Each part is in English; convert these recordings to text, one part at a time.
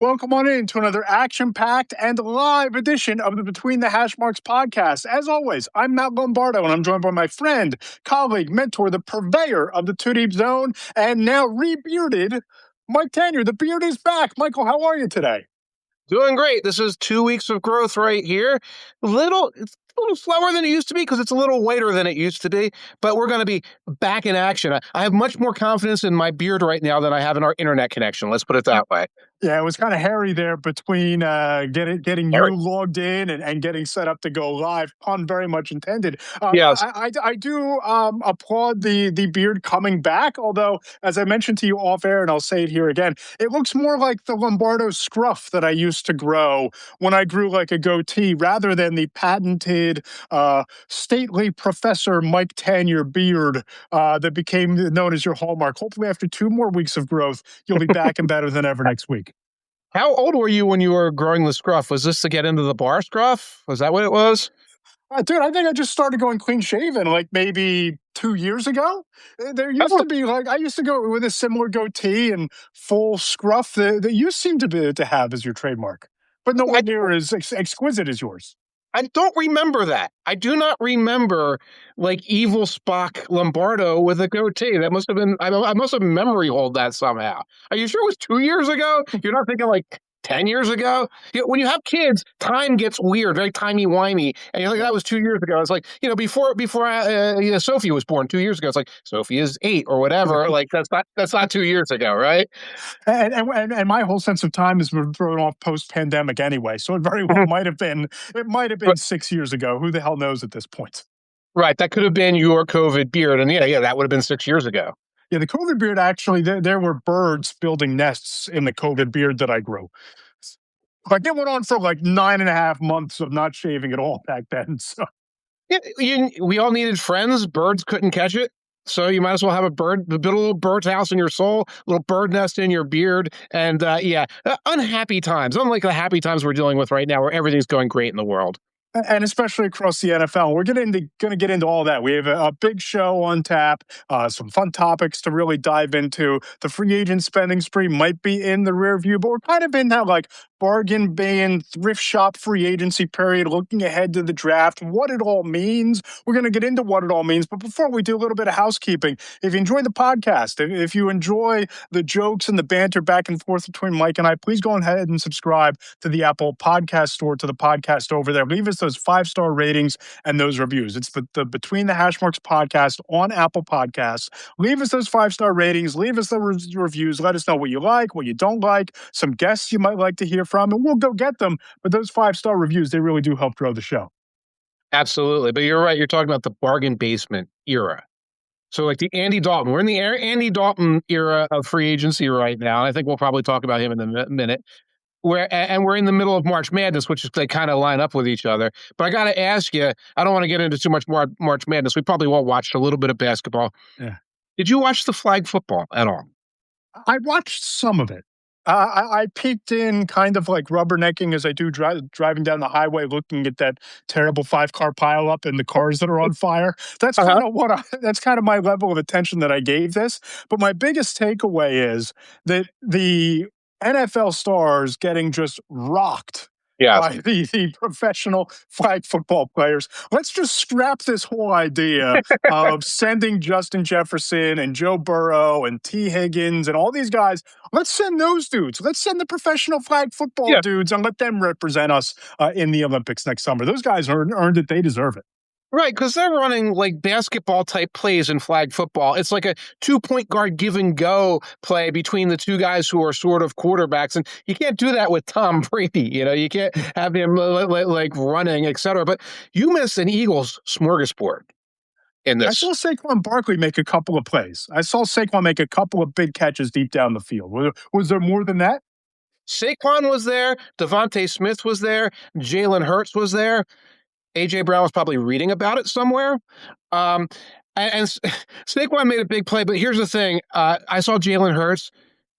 Welcome on in to another action-packed and live edition of the Between the Hash Marks podcast. As always, I'm Matt Lombardo, and I'm joined by my friend, colleague, mentor, the purveyor of the Two Deep Zone, and now rebearded Mike Tanier. The beard is back. Michael, how are you today? Doing great. This is 2 weeks of growth right here. It's a little slower than it used to be because it's a little whiter than it used to be, but we're going to be back in action. I have much more confidence in my beard right now than I have in our internet connection. Let's put it that way. Yeah, it was kind of hairy there between getting you logged in and getting set up to go live. Pun very much intended. Yes. I do applaud the beard coming back, although, as I mentioned to you off air, and I'll say it here again, it looks more like the Lombardo scruff that I used to grow when I grew like a goatee, rather than the patented, stately Professor Mike Tanier beard that became known as your hallmark. Hopefully, after 2 more weeks of growth, you'll be back and better than ever next week. How old were you when you were growing the scruff? Was this to get into the bar scruff? Was that what it was? Dude, I think I just started going clean shaven like maybe 2 years ago. There used to be I used to go with a similar goatee and full scruff that you seem to have as your trademark, but nowhere near as exquisite as yours. I don't remember that. I do not remember like evil Spock Lombardo with a goatee. That must have been, I must have memory hold that somehow. Are you sure it was 2 years ago? You're not thinking like 10 years ago? When you have kids, time gets weird, very timey-wimey. And you're like, that was 2 years ago. It's like, before Sophie was born 2 years ago, it's like, Sophie is 8 or whatever. Like, that's not 2 years ago, right? And my whole sense of time has been thrown off post-pandemic anyway. So it very well might have been 6 years ago. Who the hell knows at this point? Right. That could have been your COVID beard. And yeah, that would have been 6 years ago. Yeah, the COVID beard, actually, there were birds building nests in the COVID beard that I grew. Like, it went on for like 9.5 months of not shaving at all back then. So yeah, we all needed friends. Birds couldn't catch it. So you might as well have build a little bird's house in your soul, a little bird nest in your beard. And unhappy times, unlike the happy times we're dealing with right now where everything's going great in the world. And especially across the NFL. We're going to get into all that. We have a big show on tap, some fun topics to really dive into. The free agent spending spree might be in the rear view, but we're kind of in that like bargain bin, thrift shop free agency period, looking ahead to the draft, what it all means. We're going to get into what it all means. But before we do, a little bit of housekeeping. If you enjoy the podcast, if you enjoy the jokes and the banter back and forth between Mike and I, please go ahead and subscribe to the Apple Podcast Store, to the podcast over there. Leave us those 5-star ratings and those reviews. It's the Between the Hashmarks podcast on Apple Podcasts. Leave us those 5-star ratings. Leave us the reviews. Let us know what you like, what you don't like, some guests you might like to hear from, and we'll go get them. But those 5-star reviews, they really do help grow the show. Absolutely. But you're right. You're talking about the bargain basement era. So like the Andy Dalton, we're in the Andy Dalton era of free agency right now. And I think we'll probably talk about him in a minute. We're in the middle of March Madness, which is they kind of line up with each other. But I got to ask you, I don't want to get into too much more March Madness. We probably won't watch a little bit of basketball. Yeah. Did you watch the flag football at all? I watched some of it. I peeked in kind of like rubbernecking as I do driving down the highway, looking at that terrible 5-car pileup and the cars that are on fire. That's kind of that's kind of my level of attention that I gave this. But my biggest takeaway is that the NFL stars getting just rocked by the professional flag football players. Let's just scrap this whole idea of sending Justin Jefferson and Joe Burrow and T. Higgins and all these guys. Let's send those dudes. Let's send the professional flag football dudes and let them represent us in the Olympics next summer. Those guys earned it. They deserve it. Right, because they're running like basketball-type plays in flag football. It's like a 2-point guard give-and-go play between the two guys who are sort of quarterbacks, and you can't do that with Tom Brady. You can't have him like running, et cetera. But you missed an Eagles smorgasbord in this. I saw Saquon Barkley make a couple of plays. I saw Saquon make a couple of big catches deep down the field. Was there more than that? Saquon was there. Devontae Smith was there. Jalen Hurts was there. A.J. Brown was probably reading about it somewhere. And Saquon made a big play, but here's the thing. I saw Jalen Hurts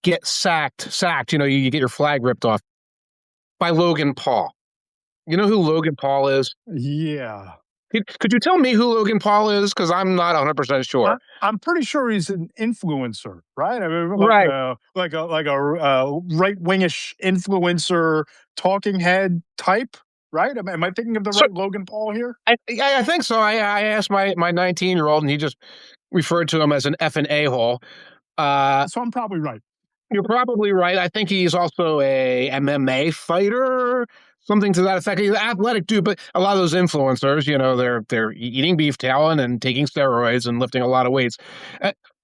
get sacked. You get your flag ripped off by Logan Paul. You know who Logan Paul is? Yeah. Could you tell me who Logan Paul is? Because I'm not 100% sure. I'm pretty sure he's an influencer, right? I mean, Right. like a right wingish influencer, talking head type, right? Am I thinking of the So right Logan Paul here? I think so. I asked my 19-year-old, and he just referred to him as an effing a-hole. Uh, So I'm probably right. you're probably right. I think he's also a MMA fighter, something to that effect. He's an athletic dude, but a lot of those influencers, they're eating beef talent and taking steroids and lifting a lot of weights.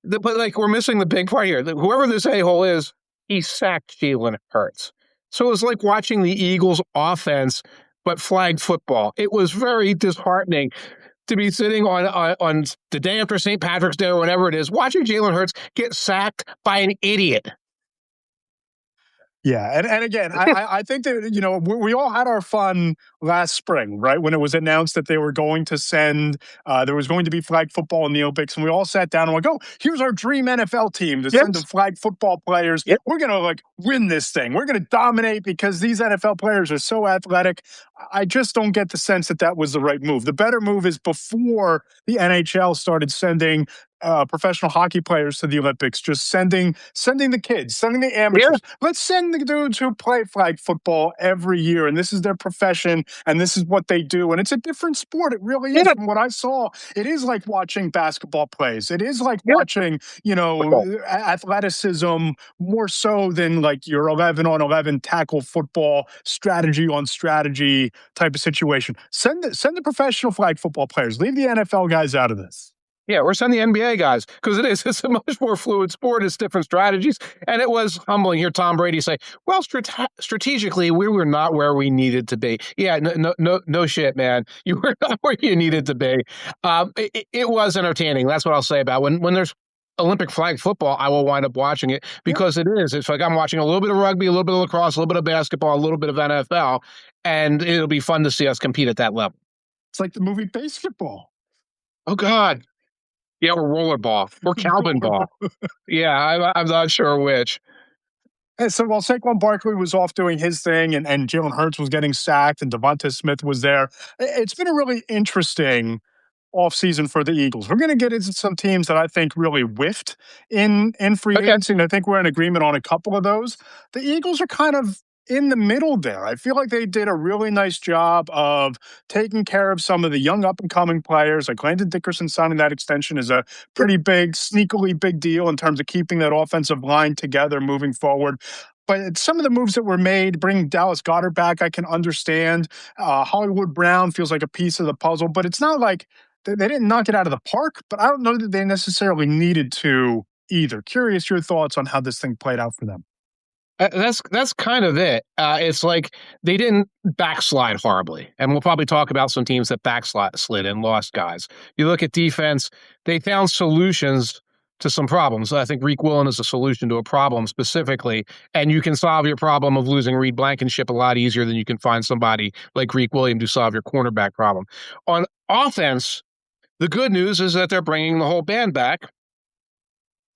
But like we're missing the big part here. Whoever this a-hole is, he sacked Jalen Hurts. So it was like watching the Eagles offense, but flag football. It was very disheartening to be sitting on the day after St. Patrick's Day or whatever it is, watching Jalen Hurts get sacked by an idiot. Yeah, and again, I think that we all had our fun last spring, right? When it was announced that they were going to send, there was going to be flag football in the Olympics, and we all sat down and went, "Oh, here's our dream NFL team to send the Yes. flag football players. Yep. We're gonna like win this thing. We're gonna dominate because these NFL players are so athletic." I just don't get the sense that that was the right move. The better move is before the NHL started sending professional hockey players to the Olympics, just sending the kids, sending the Yeah. amateurs. Let's send the dudes who play flag football every year, and this is their profession, and this is what they do, and it's a different sport. It really is. Yeah. From what I saw, it is like watching basketball plays. It is like Yeah. watching, Football. athleticism more so than like your 11-on-11 tackle football, strategy on strategy type of situation. Send the professional flag football players. Leave the NFL guys out of this. Yeah, we're sending the NBA guys because it's a much more fluid sport. It's different strategies. And it was humbling hear Tom Brady say, well, strategically, we were not where we needed to be. Yeah, no shit, man. You were not where you needed to be. It was entertaining. That's what I'll say about when there's Olympic flag football, I will wind up watching it because it is. It's like I'm watching a little bit of rugby, a little bit of lacrosse, a little bit of basketball, a little bit of NFL, and it'll be fun to see us compete at that level. It's like the movie Basketball. Oh, God. Yeah, or rollerball or Calvin ball. Yeah, I'm not sure which. And so while Saquon Barkley was off doing his thing and Jalen Hurts was getting sacked and Devonta Smith was there, it's been a really interesting offseason for the Eagles. We're going to get into some teams that I think really whiffed in free Okay. agency, and I think we're in agreement on a couple of those. The Eagles are kind of in the middle there. I feel like they did a really nice job of taking care of some of the young up and coming players. Like Landon Dickerson signing that extension is a pretty big, sneakily big deal in terms of keeping that offensive line together moving forward. But some of the moves that were made, bringing Dallas Goedert back, I can understand. Hollywood Brown feels like a piece of the puzzle, but it's not like they didn't knock it out of the park. But I don't know that they necessarily needed to either. Curious your thoughts on how this thing played out for them. That's kind of it. It's like they didn't backslide horribly, and we'll probably talk about some teams that backslid and lost guys. You look at defense; they found solutions to some problems. I think Reek Willen is a solution to a problem specifically, and you can solve your problem of losing Reed Blankenship a lot easier than you can find somebody like Reek Williams to solve your cornerback problem. On offense, the good news is that they're bringing the whole band back.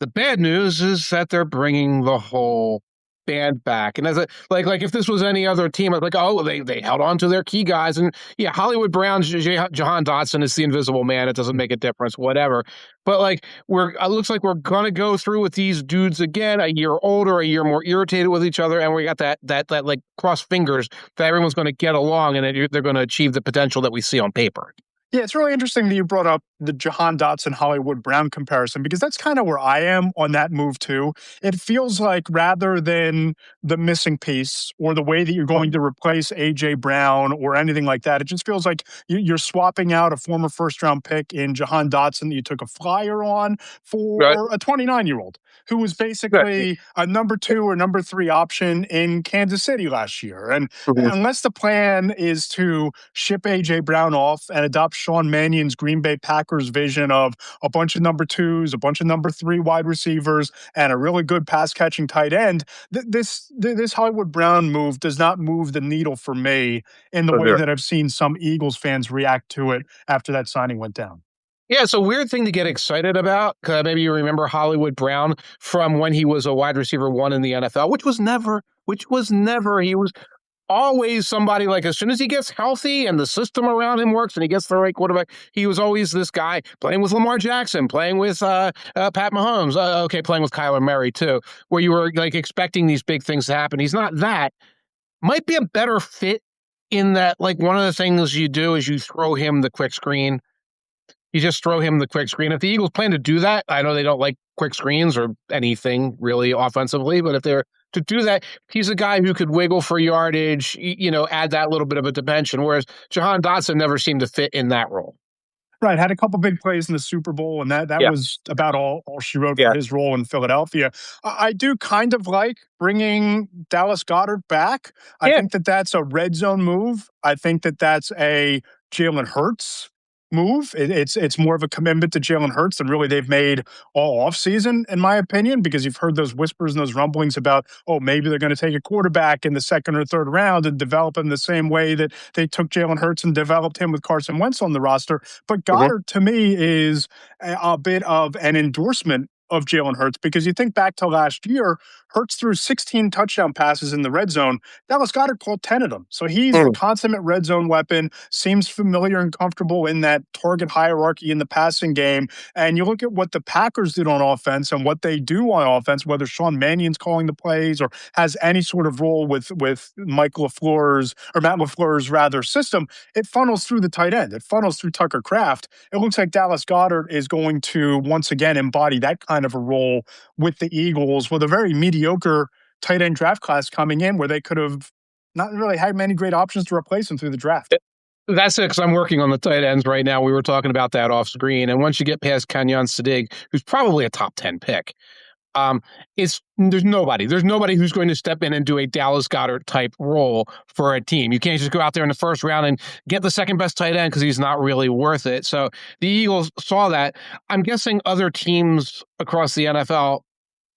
The bad news is that they're bringing the whole band back. And as a, like if this was any other team, I'd like, oh, they held on to their key guys. And yeah, Hollywood Brown, Jahan Dotson is the invisible man. It doesn't make a difference, whatever. But like it looks like we're gonna go through with these dudes again, a year older, a year more irritated with each other, and we got that like cross fingers that everyone's gonna get along and they're gonna achieve the potential that we see on paper. Yeah, it's really interesting that you brought up the Jahan Dotson Hollywood Brown comparison because that's kind of where I am on that move too. It feels like rather than the missing piece or the way that you're going to replace AJ Brown or anything like that, it just feels like you're swapping out a former first round pick in Jahan Dotson that you took a flyer on for a 29-year-old who was basically a number 2 or number 3 option in Kansas City last year. And unless the plan is to ship AJ Brown off and adopt Sean Mannion's Green Bay Packers vision of a bunch of number 2s, a bunch of number 3 wide receivers, and a really good pass catching tight end, this Hollywood Brown move does not move the needle for me in the way that I've seen some Eagles fans react to it after that signing went down. Yeah, it's a weird thing to get excited about. Maybe you remember Hollywood Brown from when he was a wide receiver 1 in the NFL, which was never. He was always somebody like as soon as he gets healthy and the system around him works and he gets the right quarterback, he was always this guy playing with Lamar Jackson, playing with Pat Mahomes, playing with Kyler Murray too, where you were like expecting these big things to happen. He's not that. Might be a better fit in that, like, one of the things you do is you throw him the quick screen. You just throw him the quick screen. If the Eagles plan to do that, I know they don't like quick screens or anything really offensively, but if they're to do that, he's a guy who could wiggle for yardage, add that little bit of a dimension, whereas Jahan Dotson never seemed to fit in that role. Right, had a couple big plays in the Super Bowl, and that Yeah. was about all she wrote Yeah. for his role in Philadelphia. I do kind of like bringing Dallas Goedert back. I Yeah. think that that's a red zone move. I think that that's a Jalen Hurts move. It's more of a commitment to Jalen Hurts than really they've made all offseason, in my opinion, because you've heard those whispers and those rumblings about, oh, maybe they're going to take a quarterback in the second or third round and develop him the same way that they took Jalen Hurts and developed him with Carson Wentz on the roster. But Goddard, to me, is a bit of an endorsement of Jalen Hurts, because you think back to last year, Hurts threw 16 touchdown passes in the red zone. Dallas Goedert caught 10 of them. So he's a consummate red zone weapon, seems familiar and comfortable in that target hierarchy in the passing game. And you look at what the Packers did on offense and what they do on offense, whether Sean Mannion's calling the plays or has any sort of role with Mike LaFleur's, or Matt LaFleur's rather, system, it funnels through the tight end. It funnels through Tucker Kraft. It looks like Dallas Goedert is going to once again embody that kind of a role with the Eagles, with a very mediocre tight end draft class coming in where they could have not really had many great options to replace him through the draft. That's it, because I'm working on the tight ends right now. We were talking about that off screen. And once you get past Kenyon Sadiq, who's probably a top 10 pick, there's nobody who's going to step in and do a Dallas Goedert type role for a team. You can't just go out there in the first round and get the second best tight end because he's not really worth it. So the Eagles saw that. I'm guessing other teams across the NFL,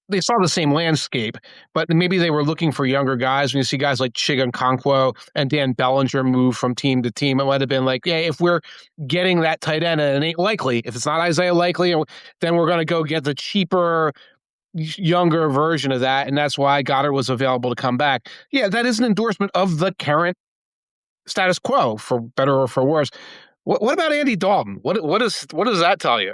they saw the same landscape, but maybe they were looking for younger guys. When you see guys like Chigankwonkwo and Dan Bellinger move from team to team, it might have been like, yeah, if we're getting that tight end and it ain't likely, if it's not Isaiah Likely, then we're going to go get the cheaper, younger version of that, and that's why Goddard was available to come back. Yeah, that is an endorsement of the current status quo, for better or for worse. What about Andy Dalton? What does that tell you?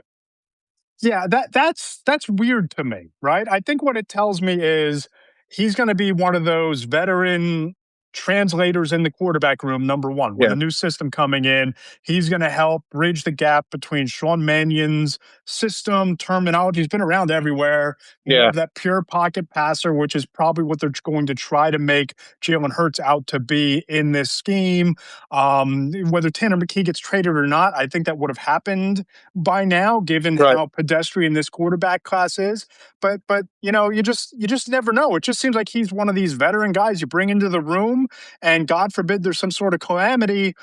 Yeah, that's weird to me, right? I think what it tells me is he's going to be one of those veteran translators in the quarterback room, number one, with a new system coming in. He's going to help bridge the gap between Sean Mannion's system, terminology. He's been around everywhere. You have that pure pocket passer, which is probably what they're going to try to make Jalen Hurts out to be in this scheme. Whether Tanner McKee gets traded or not, I think that would have happened by now, given how pedestrian this quarterback class is. But you just never know. It just seems like he's one of these veteran guys you bring into the room, and God forbid there's some sort of calamity,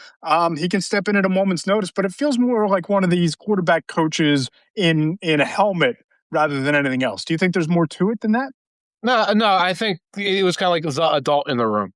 he can step in at a moment's notice. But it feels more like one of these quarterback coaches in a helmet rather than anything else. Do you think there's more to it than that? No, I think it was kind of like the adult in the room.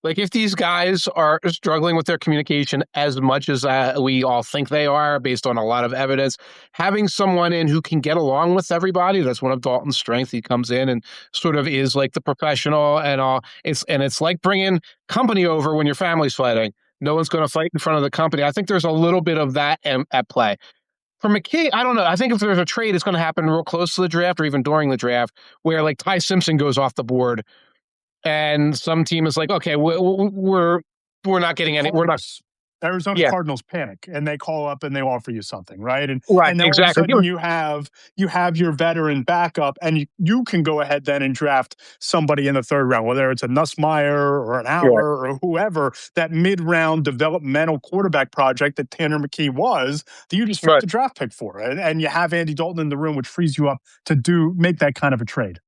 Like, if these guys are struggling with their communication as much as we all think they are, based on a lot of evidence, having someone in who can get along with everybody, that's one of Dalton's strengths. He comes in and sort of is like the professional and all. It's like bringing company over when your family's fighting. No one's going to fight in front of the company. I think there's a little bit of that at play. For McKee, I don't know. I think if there's a trade, it's going to happen real close to the draft or even during the draft, where like Ty Simpson goes off the board. And some team is like, okay, we're not getting any. We're not. Arizona Cardinals panic and they call up and they offer you something, right? And then exactly. All of a sudden you have your veteran backup, and you can go ahead then and draft somebody in the third round, whether it's a Nussmeier or an Aller or whoever, that mid-round developmental quarterback project that Tanner McKee was, that you just flipped the draft pick for, and you have Andy Dalton in the room, which frees you up to make that kind of a trade.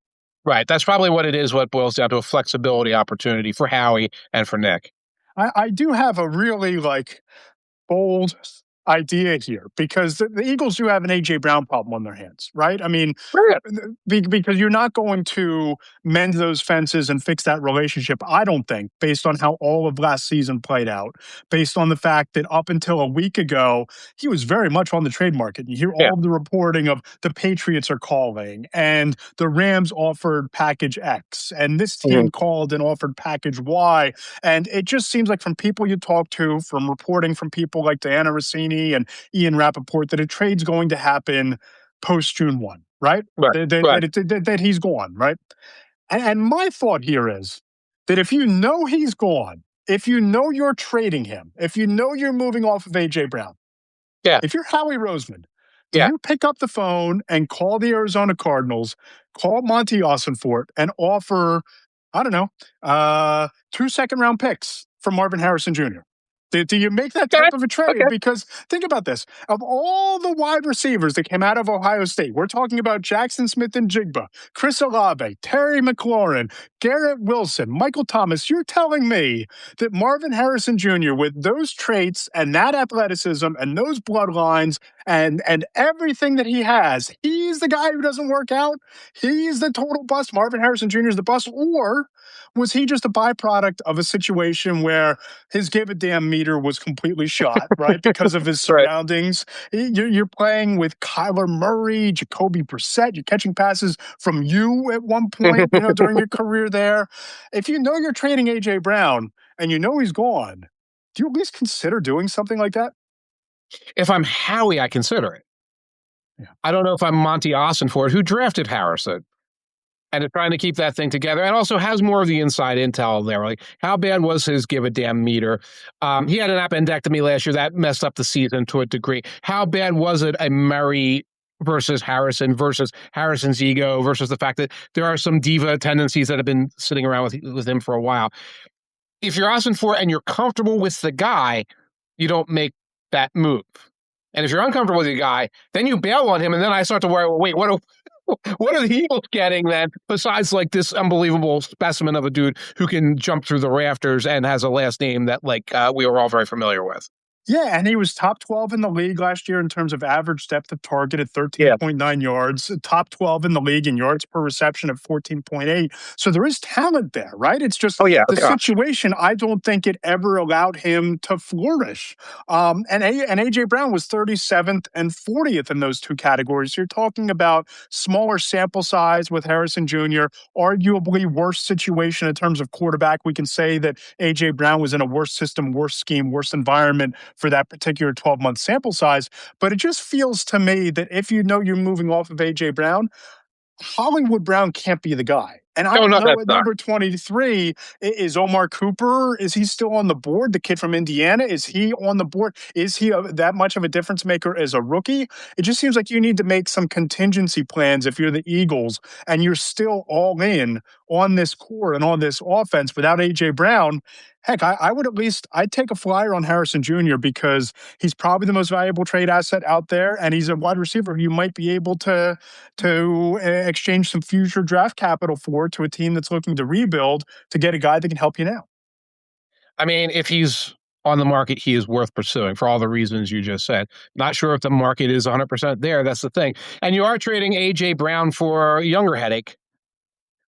Right. That's probably what it is. What boils down to a flexibility opportunity for Howie and for Nick. I do have a really bold idea here because the Eagles do have an AJ Brown problem on their hands, right? I mean, Right. because you're not going to mend those fences and fix that relationship, I don't think, based on how all of last season played out, based on the fact that up until a week ago, he was very much on the trade market. You hear Yeah. all of the reporting of the Patriots are calling and the Rams offered package X and this team called and offered package Y. And it just seems like from people you talk to, from reporting from people like Diana Rossini and Ian Rappaport, that a trade's going to happen post June 1, right? Right. Right. That he's gone, right? And my thought here is that if you know he's gone, if you know you're trading him, if you know you're moving off of AJ Brown, Yeah. if you're Howie Roseman, do Yeah. you pick up the phone and call the Arizona Cardinals, call Monty Ossenfort, and offer, I don't know, 2 second-round picks for Marvin Harrison Jr.? Do you make that Okay. type of a trade? Okay. Because think about this. Of all the wide receivers that came out of Ohio State, we're talking about Jackson Smith and Jigba, Chris Olave, Terry McLaurin, Garrett Wilson, Michael Thomas. You're telling me that Marvin Harrison Jr., with those traits and that athleticism and those bloodlines and everything that he has, he's the guy who doesn't work out? He's the total bust. Marvin Harrison Jr. is the bust? Or was he just a byproduct of a situation where his give a damn meter was completely shot, right? Because of his Right. surroundings. You're playing with Kyler Murray, Jacoby Brissett. You're catching passes from you at one point, during your career there. If you know you're trading AJ Brown and you know he's gone, do you at least consider doing something like that? If I'm Howie, I consider it. Yeah. I don't know if I'm Monty Ossenfort, who drafted Harrison and is trying to keep that thing together and also has more of the inside intel there. Like, how bad was his give a damn meter? He had an appendectomy last year that messed up the season to a degree. How bad was it a Murray versus Harrison's ego versus the fact that there are some diva tendencies that have been sitting around with him for a while? If you're Ossenfort and you're comfortable with the guy, you don't make that move. And if you're uncomfortable with the guy, then you bail on him. And then I start to worry, well, wait, what are the Eagles getting then besides like this unbelievable specimen of a dude who can jump through the rafters and has a last name that we were all very familiar with? Yeah, and he was top 12 in the league last year in terms of average depth of target at 13.9 yards, top 12 in the league in yards per reception at 14.8. So there is talent there, right? It's just the situation, I don't think it ever allowed him to flourish. And AJ Brown was 37th and 40th in those two categories. You're talking about smaller sample size with Harrison Jr., arguably worse situation in terms of quarterback. We can say that AJ Brown was in a worse system, worse scheme, worse environment for that particular 12-month sample size. But it just feels to me that if you know you're moving off of AJ Brown, Hollywood Brown can't be the guy. And I don't know at number 23, is Omar Cooper, is he still on the board? The kid from Indiana, is he on the board? Is he that much of a difference maker as a rookie? It just seems like you need to make some contingency plans if you're the Eagles and you're still all in on this core and on this offense without AJ Brown. Heck, I'd take a flyer on Harrison Jr. because he's probably the most valuable trade asset out there, and he's a wide receiver who you might be able to exchange some future draft capital for to a team that's looking to rebuild to get a guy that can help you now. I mean, if he's on the market, he is worth pursuing for all the reasons you just said. Not sure if the market is 100% there. That's the thing. And you are trading A.J. Brown for a younger headache,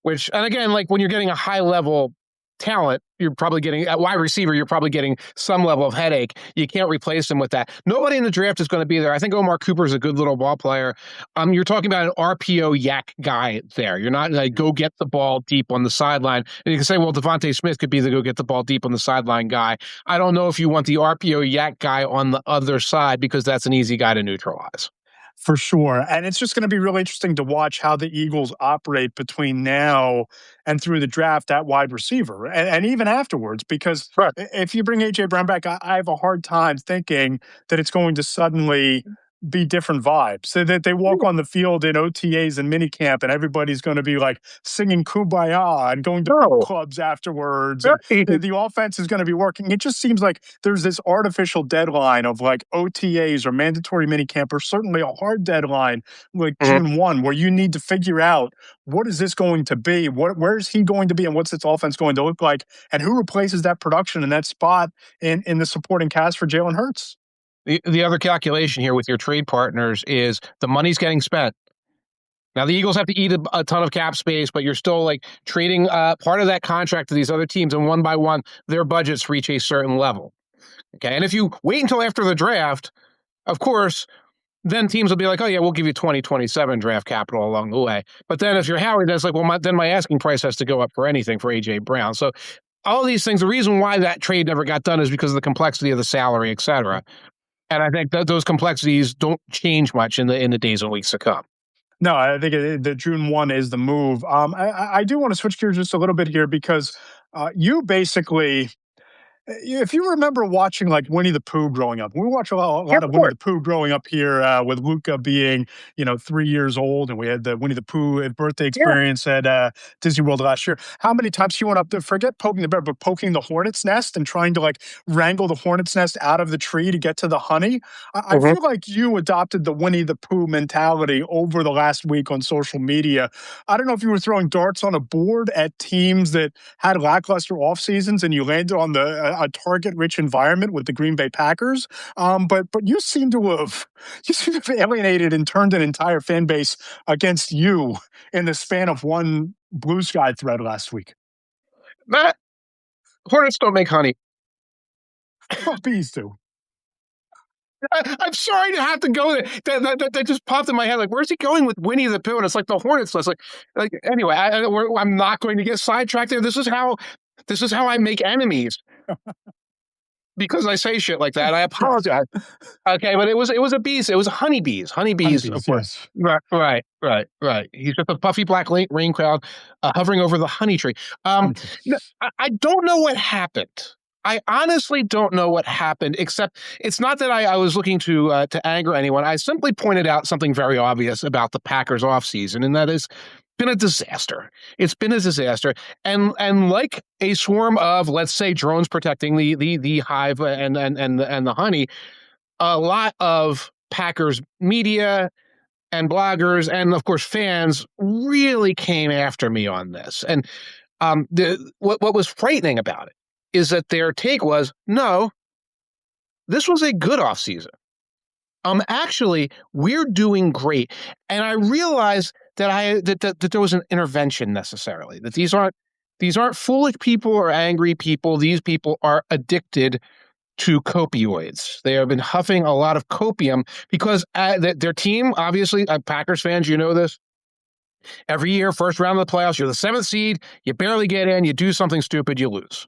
which, and again, like when you're getting a high-level talent, you're probably getting at wide receiver, you're probably getting some level of headache. You can't replace him with that. Nobody in the draft is going to be there. I think Omar Cooper is a good little ball player. You're talking about an RPO yak guy there. You're not like go get the ball deep on the sideline. And you can say, well, Devontae Smith could be the go get the ball deep on the sideline guy. I don't know if you want the RPO yak guy on the other side because that's an easy guy to neutralize. For sure. And it's just going to be really interesting to watch how the Eagles operate between now and through the draft at wide receiver and even afterwards, because if you bring A.J. Brown back, I have a hard time thinking that it's going to suddenly be different vibes. So that they walk on the field in OTAs and minicamp and everybody's going to be like singing Kumbaya and going to clubs afterwards. And the offense is going to be working. It just seems like there's this artificial deadline of like OTAs or mandatory minicamp, or certainly a hard deadline like June 1, where you need to figure out what is this going to be? Where's he going to be? And what's this offense going to look like? And who replaces that production in that spot in the supporting cast for Jalen Hurts? The other calculation here with your trade partners is the money's getting spent. Now the Eagles have to eat a ton of cap space, but you're still like trading part of that contract to these other teams, and one by one, their budgets reach a certain level. Okay, and if you wait until after the draft, of course, then teams will be like, oh yeah, we'll give you 2027 draft capital along the way. But then if you're Howie, that's like, well, then my asking price has to go up for anything for AJ Brown. So all these things, the reason why that trade never got done is because of the complexity of the salary, et cetera. And I think that those complexities don't change much in the days and weeks to come. No, I think the June 1 is the move. I do want to switch gears just a little bit here because you basically, if you remember watching like Winnie the Pooh growing up, we watched a lot of Winnie the Pooh growing up here with Luca being, 3 years old, and we had the Winnie the Pooh birthday experience at Disney World last year. How many times he went up there, forget poking the bear, but poking the hornet's nest and trying to like wrangle the hornet's nest out of the tree to get to the honey? I feel like you adopted the Winnie the Pooh mentality over the last week on social media. I don't know if you were throwing darts on a board at teams that had lackluster off seasons and you landed on a target-rich environment with the Green Bay Packers, but you seem to have alienated and turned an entire fan base against you in the span of one Blue Sky thread last week. Matt, hornets don't make honey. Bees do. I'm sorry to have to go there. That just popped in my head. Like, where's he going with Winnie the Pooh? And it's like the hornets list. Like anyway, I'm not going to get sidetracked there. This is how I make enemies. Because I say shit like that, I apologize. Okay, but it was a bees. It was honeybees. Honeybees, of course. Yes. Right. He's just a puffy black rain cloud hovering over the honey tree. I don't know what happened. I honestly don't know what happened, except it's not that I was looking to anger anyone. I simply pointed out something very obvious about the Packers offseason, and that is been a disaster. It's been a disaster. And like a swarm of, let's say, drones protecting the hive and the honey, a lot of Packers media and bloggers and, of course, fans really came after me on this. And what was frightening about it is that their take was, no, this was a good offseason. Actually, we're doing great. And I realized that there was an intervention necessarily, that these aren't foolish people or angry people. These people are addicted to opioids. They have been huffing a lot of copium because their team, obviously, Packers fans, you know this. Every year, first round of the playoffs, you're the 7th seed, you barely get in, you do something stupid, you lose.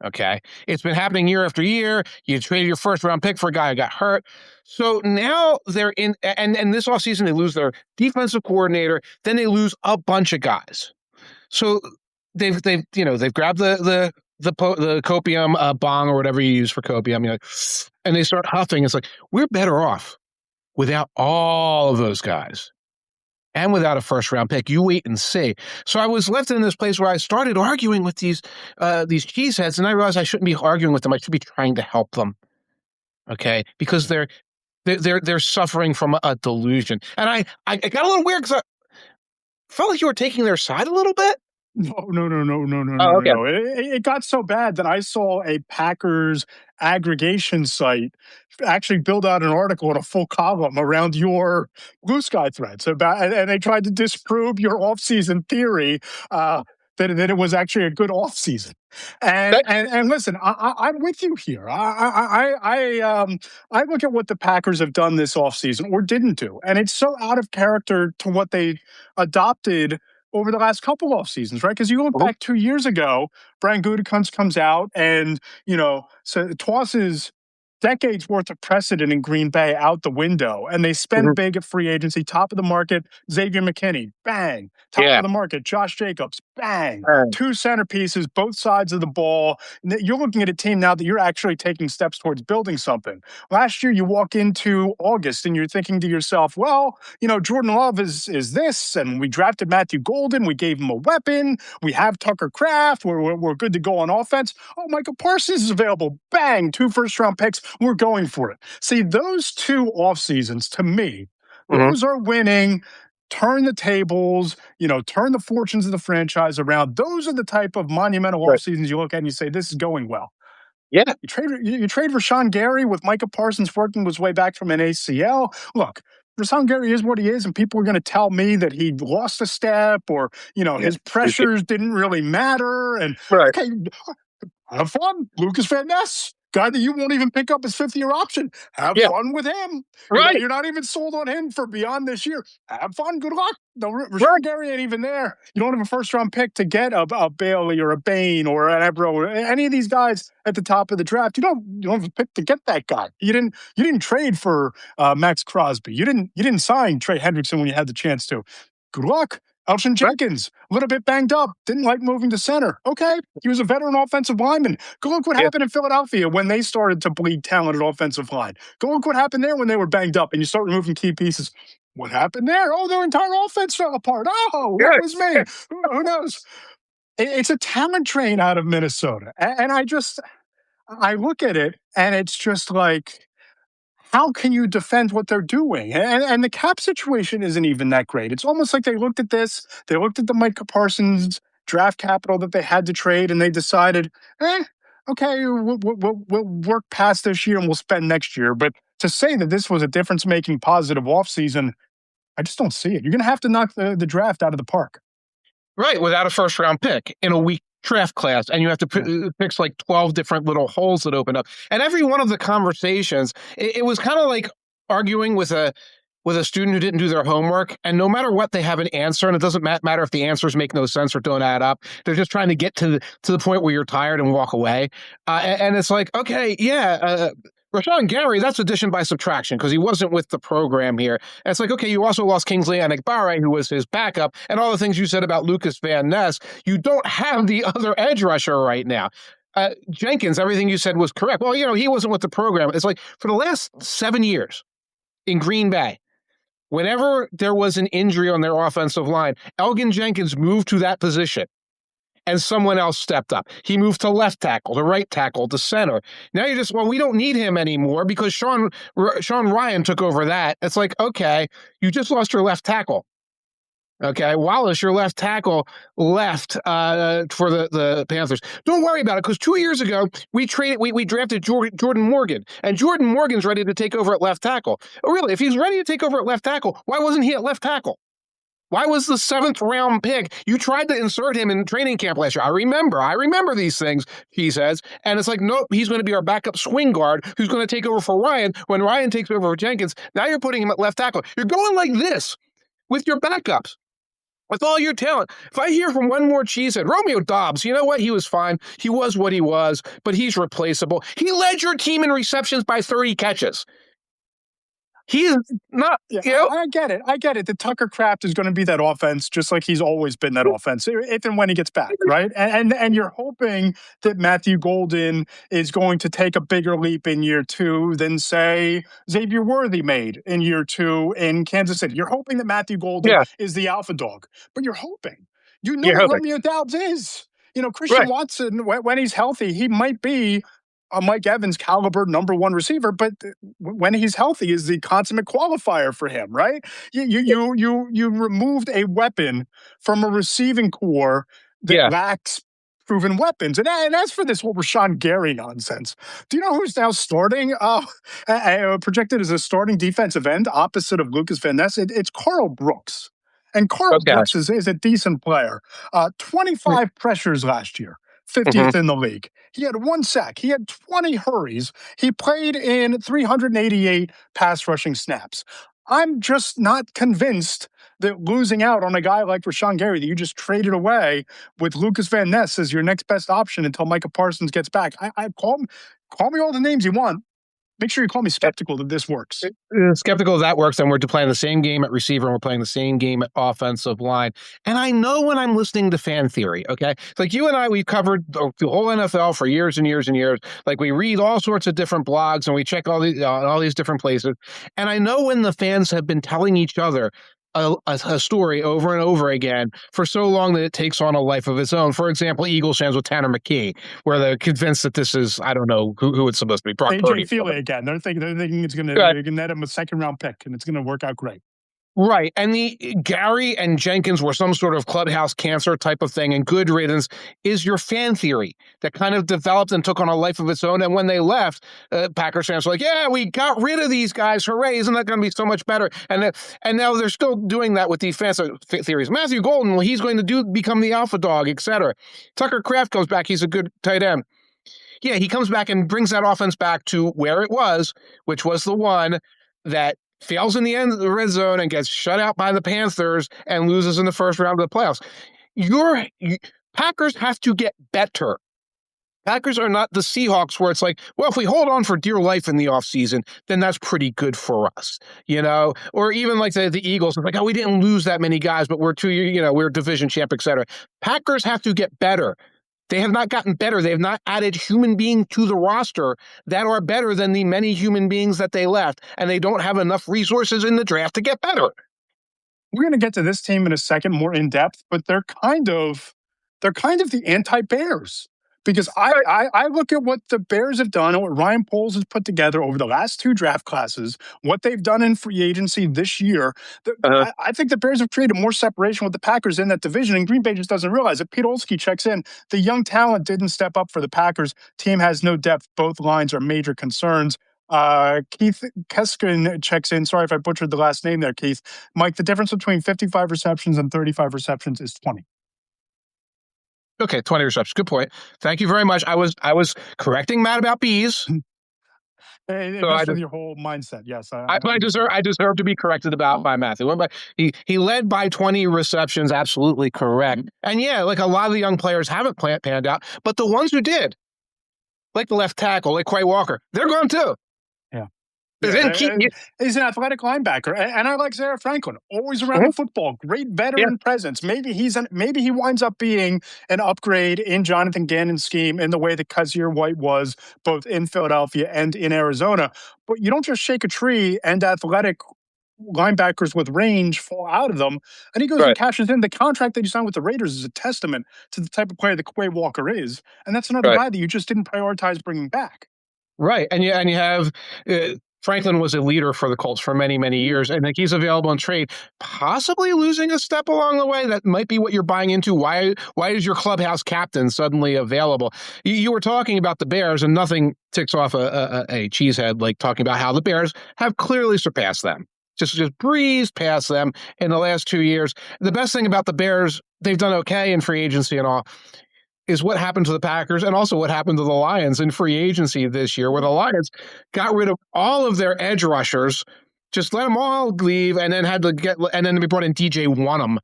Okay. It's been happening year after year. You traded your first round pick for a guy who got hurt. So now they're in, and this offseason, they lose their defensive coordinator. Then they lose a bunch of guys. So they've grabbed the copium bong or whatever you use for copium, and they start huffing. It's like, we're better off without all of those guys. And without a first-round pick. You wait and see. So I was left in this place where I started arguing with these cheeseheads, and I realized I shouldn't be arguing with them. I should be trying to help them, okay? Because they're suffering from a delusion. And I got a little weird because I felt like you were taking their side a little bit. No. Okay. No. It got so bad that I saw a Packers aggregation site actually build out an article and a full column around your Blue Sky threads and they tried to disprove your offseason theory that it was actually a good offseason. And listen, I'm with you here. I look at what the Packers have done this offseason or didn't do, and it's so out of character to what they adopted over the last couple off seasons, right? Because you look back 2 years ago, Brian Gutekunst comes out and, so tosses decades worth of precedent in Green Bay out the window, and they spend big at free agency, top of the market, Xavier McKinney, bang, top of the market, Josh Jacobs, bang, 2 centerpieces, both sides of the ball. You're looking at a team now that you're actually taking steps towards building something. Last year, you walk into August and you're thinking to yourself, well, Jordan Love is this, and we drafted Matthew Golden, we gave him a weapon, we have Tucker Kraft, we're good to go on offense. Oh, Michael Parsons is available, bang, 2 first-round picks. We're going for it. See, those 2 off seasons, to me, those are winning, turn the tables, turn the fortunes of the franchise around. Those are the type of monumental off seasons you look at and you say, this is going well. Yeah. You trade Rashawn Gary with Micah Parsons working his way back from an ACL. Look, Rashawn Gary is what he is, and people are going to tell me that he lost a step or Yeah. his pressures didn't really matter. And Right. okay, have fun. Lucas Van Ness, guy that you won't even pick up his fifth-year option. Have Yeah. fun with him. Right. You're not even sold on him for beyond this year. Have fun. Good luck. No, Rashawn Right. Gary ain't even there. You don't have a first-round pick to get a Bailey or a Bain or an Ebro or any of these guys at the top of the draft. You don't have a pick to get that guy. You didn't trade for Max Crosby. You didn't sign Trey Hendrickson when you had the chance to. Good luck. Elgin Jenkins, a little bit banged up, didn't like moving to center. Okay, he was a veteran offensive lineman. Go look what happened in Philadelphia when they started to bleed talent at offensive line. Go look what happened there when they were banged up and you start removing key pieces. What happened there? Oh, their entire offense fell apart. Oh, that was me. Who knows? It's a talent train out of Minnesota. And I look at it and it's just like, how can you defend what they're doing? And the cap situation isn't even that great. It's almost like they looked at this, they looked at the Micah Parsons draft capital that they had to trade, and they decided, okay, we'll work past this year and we'll spend next year. But to say that this was a difference-making positive offseason, I just don't see it. You're going to have to knock the draft out of the park. Right, without a first-round pick in a weak draft class, and you have to fix like 12 different little holes that open up. And every one of the conversations, it was kind of like arguing with a student who didn't do their homework, and no matter what, they have an answer, and it doesn't matter if the answers make no sense or don't add up. They're just trying to get to the point where you're tired and walk away. And it's like, okay, yeah, Rashawn Gary, that's addition by subtraction because he wasn't with the program here. And it's like, okay, you also lost Kingsley Enagbare, who was his backup, and all the things you said about Lucas Van Ness. You don't have the other edge rusher right now. Jenkins, everything you said was correct. Well, he wasn't with the program. It's like for the last 7 years in Green Bay, whenever there was an injury on their offensive line, Elgin Jenkins moved to that position and someone else stepped up. He moved to left tackle, to right tackle, to center. Now you're just, we don't need him anymore because Sean Ryan took over that. It's like, okay, you just lost your left tackle. Okay, Wallace, your left tackle, left for the Panthers. Don't worry about it because 2 years ago we drafted Jordan Morgan, and Jordan Morgan's ready to take over at left tackle. Oh, really? If he's ready to take over at left tackle, why wasn't he at left tackle? Why was the 7th round pick? You tried to insert him in training camp last year. I remember these things, he says. And it's like, nope, he's going to be our backup swing guard who's going to take over for Ryan when Ryan takes over for Jenkins. Now you're putting him at left tackle. You're going like this with your backups. With all your talent. If I hear from one more cheesehead, Romeo Doubs, you know what? He was fine. He was what he was, but he's replaceable. He led your team in receptions by 30 catches. He is not, I get it. The Tucker Kraft is going to be that offense, just like he's always been that offense, if and when he gets back, right? And you're hoping that Matthew Golden is going to take a bigger leap in year 2 than, say, Xavier Worthy made in year 2 in Kansas City. You're hoping that Matthew Golden is the alpha dog, but you're hoping. You know what Romeo Doubs is. Christian Watson, when he's healthy, he might be a Mike Evans caliber number 1 receiver, but when he's healthy is the consummate qualifier for him, right? You removed a weapon from a receiving core that lacks proven weapons. And as for this whole Rashawn Gary nonsense, do you know who's now starting? Projected as a starting defensive end opposite of Lucas Van Ness? It's Carl Brooks. And Carl Brooks is a decent player. 25 pressures last year. 50th in the league. He had 1 sack. He had 20 hurries. He played in 388 pass rushing snaps. I'm just not convinced that losing out on a guy like Rashawn Gary that you just traded away with Lucas Van Ness as your next best option until Micah Parsons gets back. I call me all the names you want. Make sure you call me skeptical that this works. Skeptical that works, and we're playing the same game at receiver, and we're playing the same game at offensive line. And I know when I'm listening to fan theory, okay? It's like you and I, we've covered the whole NFL for years and years and years. Like we read all sorts of different blogs, and we check all these different places. And I know when the fans have been telling each other a story over and over again for so long that it takes on a life of its own. For example, Eagles fans with Tanner McKee, where they're convinced that this is, I don't know who it's supposed to be. Brock Purdy. AJ Feely again. They're thinking it's going to net him a 2nd round pick and it's going to work out great. Right. And the Gary and Jenkins were some sort of clubhouse cancer type of thing, and good riddance is your fan theory that kind of developed and took on a life of its own. And when they left, Packers fans were like, yeah, we got rid of these guys. Hooray. Isn't that going to be so much better? And now they're still doing that with defensive theories. Matthew Golden, well, he's going to become the alpha dog, etc. Tucker Kraft comes back. He's a good tight end. Yeah, he comes back and brings that offense back to where it was, which was the one that fails in the end of the red zone and gets shut out by the Panthers and loses in the first round of the playoffs. Packers have to get better. Packers are not the Seahawks where it's like, well, if we hold on for dear life in the offseason, then that's pretty good for us, Or even like the Eagles, it's like, oh, we didn't lose that many guys, but we're division champ, et cetera. Packers have to get better. They have not gotten better. They have not added human beings to the roster that are better than the many human beings that they left, and they don't have enough resources in the draft to get better. We're going to get to this team in a second, more in depth, but they're kind of the anti-Bears. Because I look at what the Bears have done and what Ryan Poles has put together over the last two draft classes, what they've done in free agency this year. I think the Bears have created more separation with the Packers in that division, and Green Bay just doesn't realize it. Pete Olszewski checks in. The young talent didn't step up for the Packers. Team has no depth. Both lines are major concerns. Keith Keskin checks in. Sorry if I butchered the last name there, Keith. Mike, the difference between 55 receptions and 35 receptions is 20. Okay, 20 receptions. Good point. Thank you very much. I was correcting Matt about bees. With your whole mindset, yes. I deserve to be corrected about by Matthew. He led by 20 receptions, absolutely correct. And yeah, like a lot of the young players haven't panned out, but the ones who did, like the left tackle, like Quay Walker, they're gone too. Yeah. He's an athletic linebacker, and I like Zaire Franklin. Always around the football, great veteran presence. Maybe he winds up being an upgrade in Jonathan Gannon's scheme in the way that Kazir White was both in Philadelphia and in Arizona. But you don't just shake a tree and athletic linebackers with range fall out of them. And he goes and cashes in. The contract that you signed with the Raiders is a testament to the type of player that Quay Walker is, and that's another guy that you just didn't prioritize bringing back. Right, and you have. Franklin was a leader for the Colts for many, many years, and he's available in trade, possibly losing a step along the way. That might be what you're buying into. Why is your clubhouse captain suddenly available? You were talking about the Bears, and nothing ticks off a cheesehead like talking about how the Bears have clearly surpassed them. Just breezed past them in the last 2 years. The best thing about the Bears, they've done okay in free agency and all, is what happened to the Packers and also what happened to the Lions in free agency this year, where the Lions got rid of all of their edge rushers, just let them all leave, and then we brought in DJ Wonnum,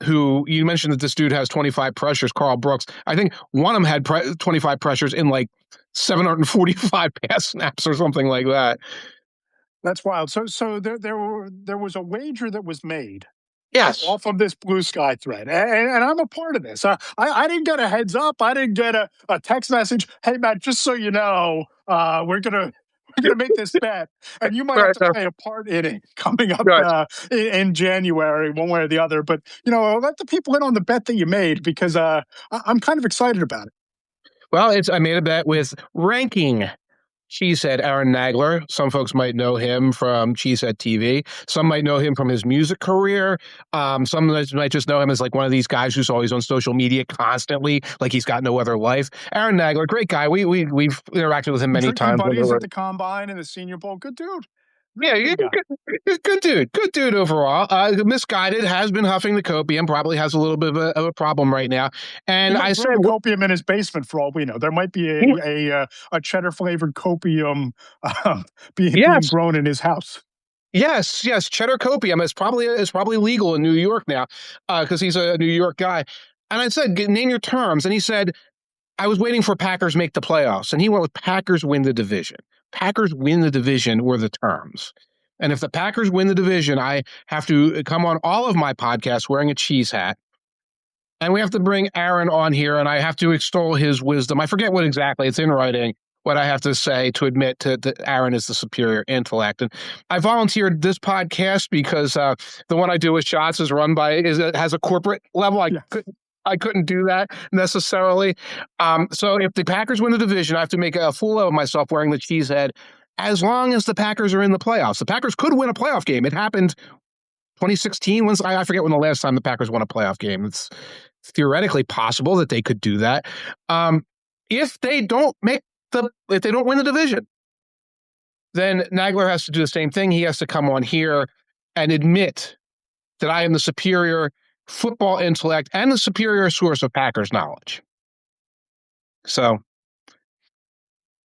who you mentioned that this dude has 25 pressures, Carl Brooks. I think Wonnum had 25 pressures in like 745 pass snaps or something like that. That's wild. So there was a wager that was made. Yes. Off of this Blue Sky thread. And I'm a part of this. I didn't get a heads up. I didn't get a text message. Hey, Matt, just so you know, we're gonna make this bet. And you might have to play a part in it coming up in January, one way or the other. But, let the people in on the bet that you made, because I'm kind of excited about it. Well, I made a bet with ranking Cheesehead Aaron Nagler. Some folks might know him from Cheesehead TV. Some might know him from his music career. Some might just know him as like one of these guys who's always on social media constantly, like he's got no other life. Aaron Nagler, great guy. We've interacted with him many times. Buddies at the Combine and the Senior Bowl. Good dude. Yeah, good dude. Good dude overall. Misguided, has been huffing the copium, probably has a little bit of a problem right now. And I said copium in his basement for all we know. There might be a cheddar flavored copium being grown in his house. Yes, cheddar copium is probably legal in New York now because he's a New York guy. And I said, name your terms. And he said, I was waiting for Packers make the playoffs. And he went with Packers win the division. Packers win the division were the terms. And if the Packers win the division, I have to come on all of my podcasts wearing a cheese hat. And we have to bring Aaron on here, and I have to extol his wisdom. I forget what exactly, it's in writing, what I have to say to admit that Aaron is the superior intellect. And I volunteered this podcast because the one I do with Shots has a corporate level. I couldn't do that necessarily. So if the Packers win the division, I have to make a fool of myself wearing the cheese head as long as the Packers are in the playoffs. The Packers could win a playoff game. It happened 2016. I forget when the last time the Packers won a playoff game. It's theoretically possible that they could do that. If they don't win the division, then Nagler has to do the same thing. He has to come on here and admit that I am the superior football intellect and the superior source of Packers knowledge. So.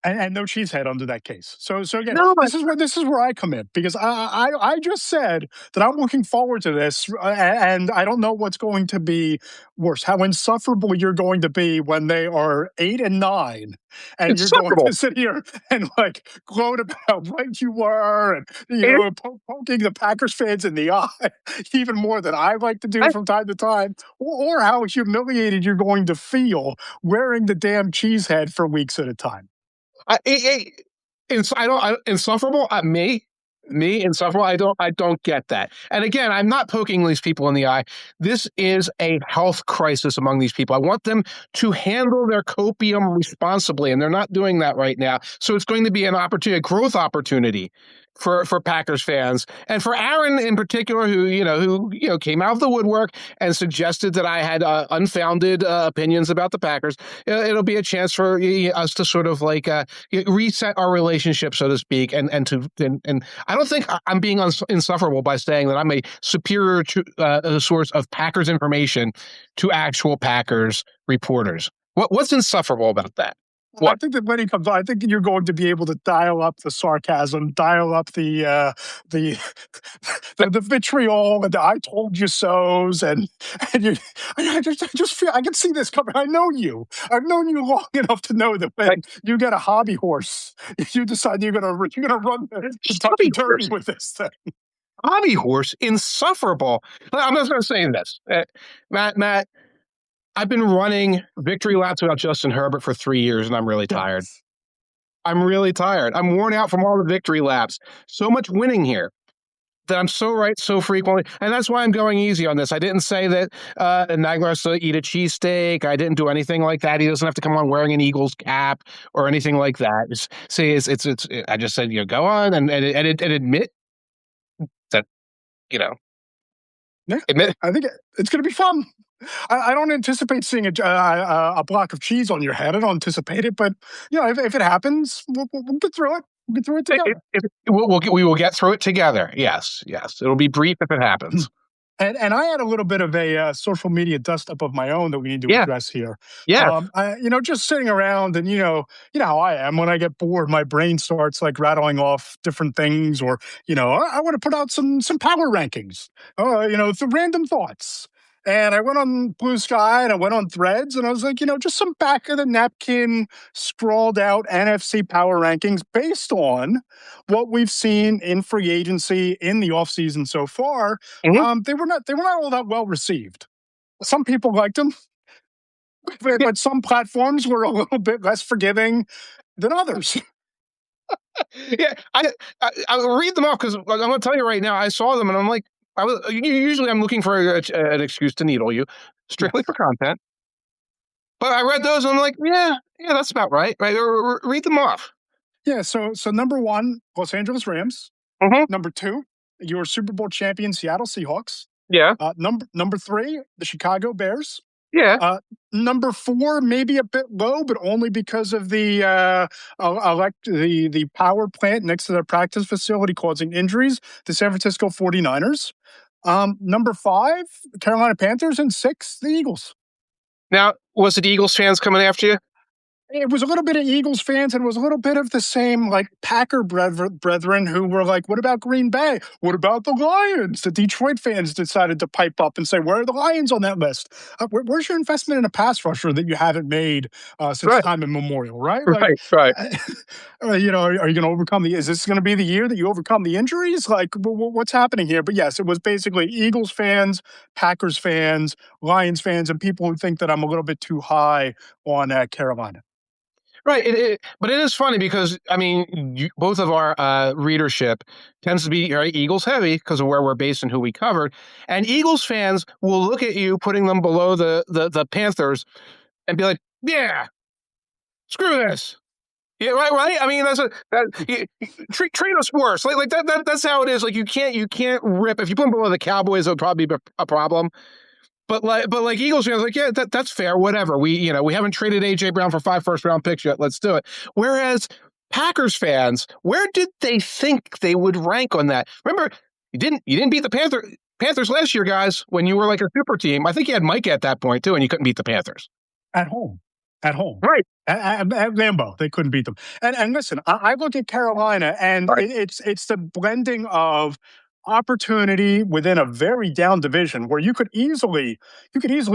And no cheesehead under that case. So again, No, this is where I come in, because I just said that I'm looking forward to this, and I don't know what's going to be worse. How insufferable you're going to be when they are 8-9, and you're going to sit here and like gloat about how right you were, and poking the Packers fans in the eye even more than I like to do from time to time, or how humiliated you're going to feel wearing the damn cheesehead for weeks at a time. Insufferable. Me, insufferable. I don't get that. And again, I'm not poking these people in the eye. This is a health crisis among these people. I want them to handle their copium responsibly, and they're not doing that right now. So it's going to be an opportunity, a growth opportunity for Packers fans, and for Aaron in particular, who came out of the woodwork and suggested that I had unfounded opinions about the Packers. It'll be a chance for us to sort of like reset our relationship, so to speak, and I don't think I'm being insufferable by saying that I'm a superior source of Packers information to actual Packers reporters. What's insufferable about that? What? I think that when he comes on, I think you're going to be able to dial up the sarcasm, dial up the vitriol, and the "I told you so's," and I just feel I can see this coming. I know you. I've known you long enough to know that when you get a hobby horse, you decide you're gonna run the Kentucky Derby with this thing. Hobby horse, insufferable. I'm just going to say this, Matt. I've been running victory laps without Justin Herbert for 3 years, and I'm really tired. I'm really tired. I'm worn out from all the victory laps. So much winning here that I'm so right so frequently. And that's why I'm going easy on this. I didn't say that Nagler has to eat a cheesesteak. I didn't do anything like that. He doesn't have to come on wearing an Eagles cap or anything like that. I just said, go on and admit that, admit. I think it's going to be fun. I don't anticipate seeing a block of cheese on your head. I don't anticipate it, but if it happens, we'll get through it. We'll get through it together. We will get through it together. Yes. It'll be brief if it happens. And I had a little bit of a social media dust up of my own that we need to address here. Yeah. Just sitting around, and you know how I am. When I get bored, my brain starts like rattling off different things, or I want to put out some power rankings. The random thoughts. And I went on Blue Sky and I went on Threads, and I was like, just some back of the napkin scrawled out NFC power rankings based on what we've seen in free agency in the offseason so far. Mm-hmm. They were not all that well received. Some people liked them, but some platforms were a little bit less forgiving than others. Yeah, I'll read them off, because I'm going to tell you right now, I saw them and I'm like, usually I'm looking for an excuse to needle you, strictly for content. But I read those and I'm like, yeah, that's about right. Right? Read them off. Yeah. So number 1, Los Angeles Rams. Mm-hmm. Number 2, your Super Bowl champion Seattle Seahawks. Yeah. Number 3, the Chicago Bears. Yeah. Number 4, maybe a bit low, but only because of the power plant next to their practice facility causing injuries, the San Francisco 49ers. Number 5, Carolina Panthers, and 6, the Eagles. Now, was it Eagles fans coming after you? It was a little bit of Eagles fans, and it was a little bit of the same like Packer brethren who were like, what about Green Bay? What about the Lions? The Detroit fans decided to pipe up and say, where are the Lions on that list? Where's your investment in a pass rusher that you haven't made since time immemorial, right? Right. Are you going to overcome is this going to be the year that you overcome the injuries? Like, what's happening here? But yes, it was basically Eagles fans, Packers fans, Lions fans, and people who think that I'm a little bit too high on Carolina. Right, but it is funny because, both of our readership tends to be very Eagles heavy because of where we're based and who we covered. And Eagles fans will look at you putting them below the Panthers and be like, yeah, screw this. Yeah, right. I mean, treat us worse. That's how it is. Like you can't rip. If you put them below the Cowboys, it would probably be a problem. But Eagles fans, like, yeah, that's fair. Whatever. We haven't traded AJ Brown for 5 first-round picks yet. Let's do it. Whereas Packers fans, where did they think they would rank on that? Remember, you didn't beat the Panthers last year, guys, when you were like a super team. I think you had Mike at that point too, and you couldn't beat the Panthers at home. At home. Right. At Lambeau, they couldn't beat them. And listen, I look at Carolina, and Right. it's the blending of opportunity within a very down division where you could easily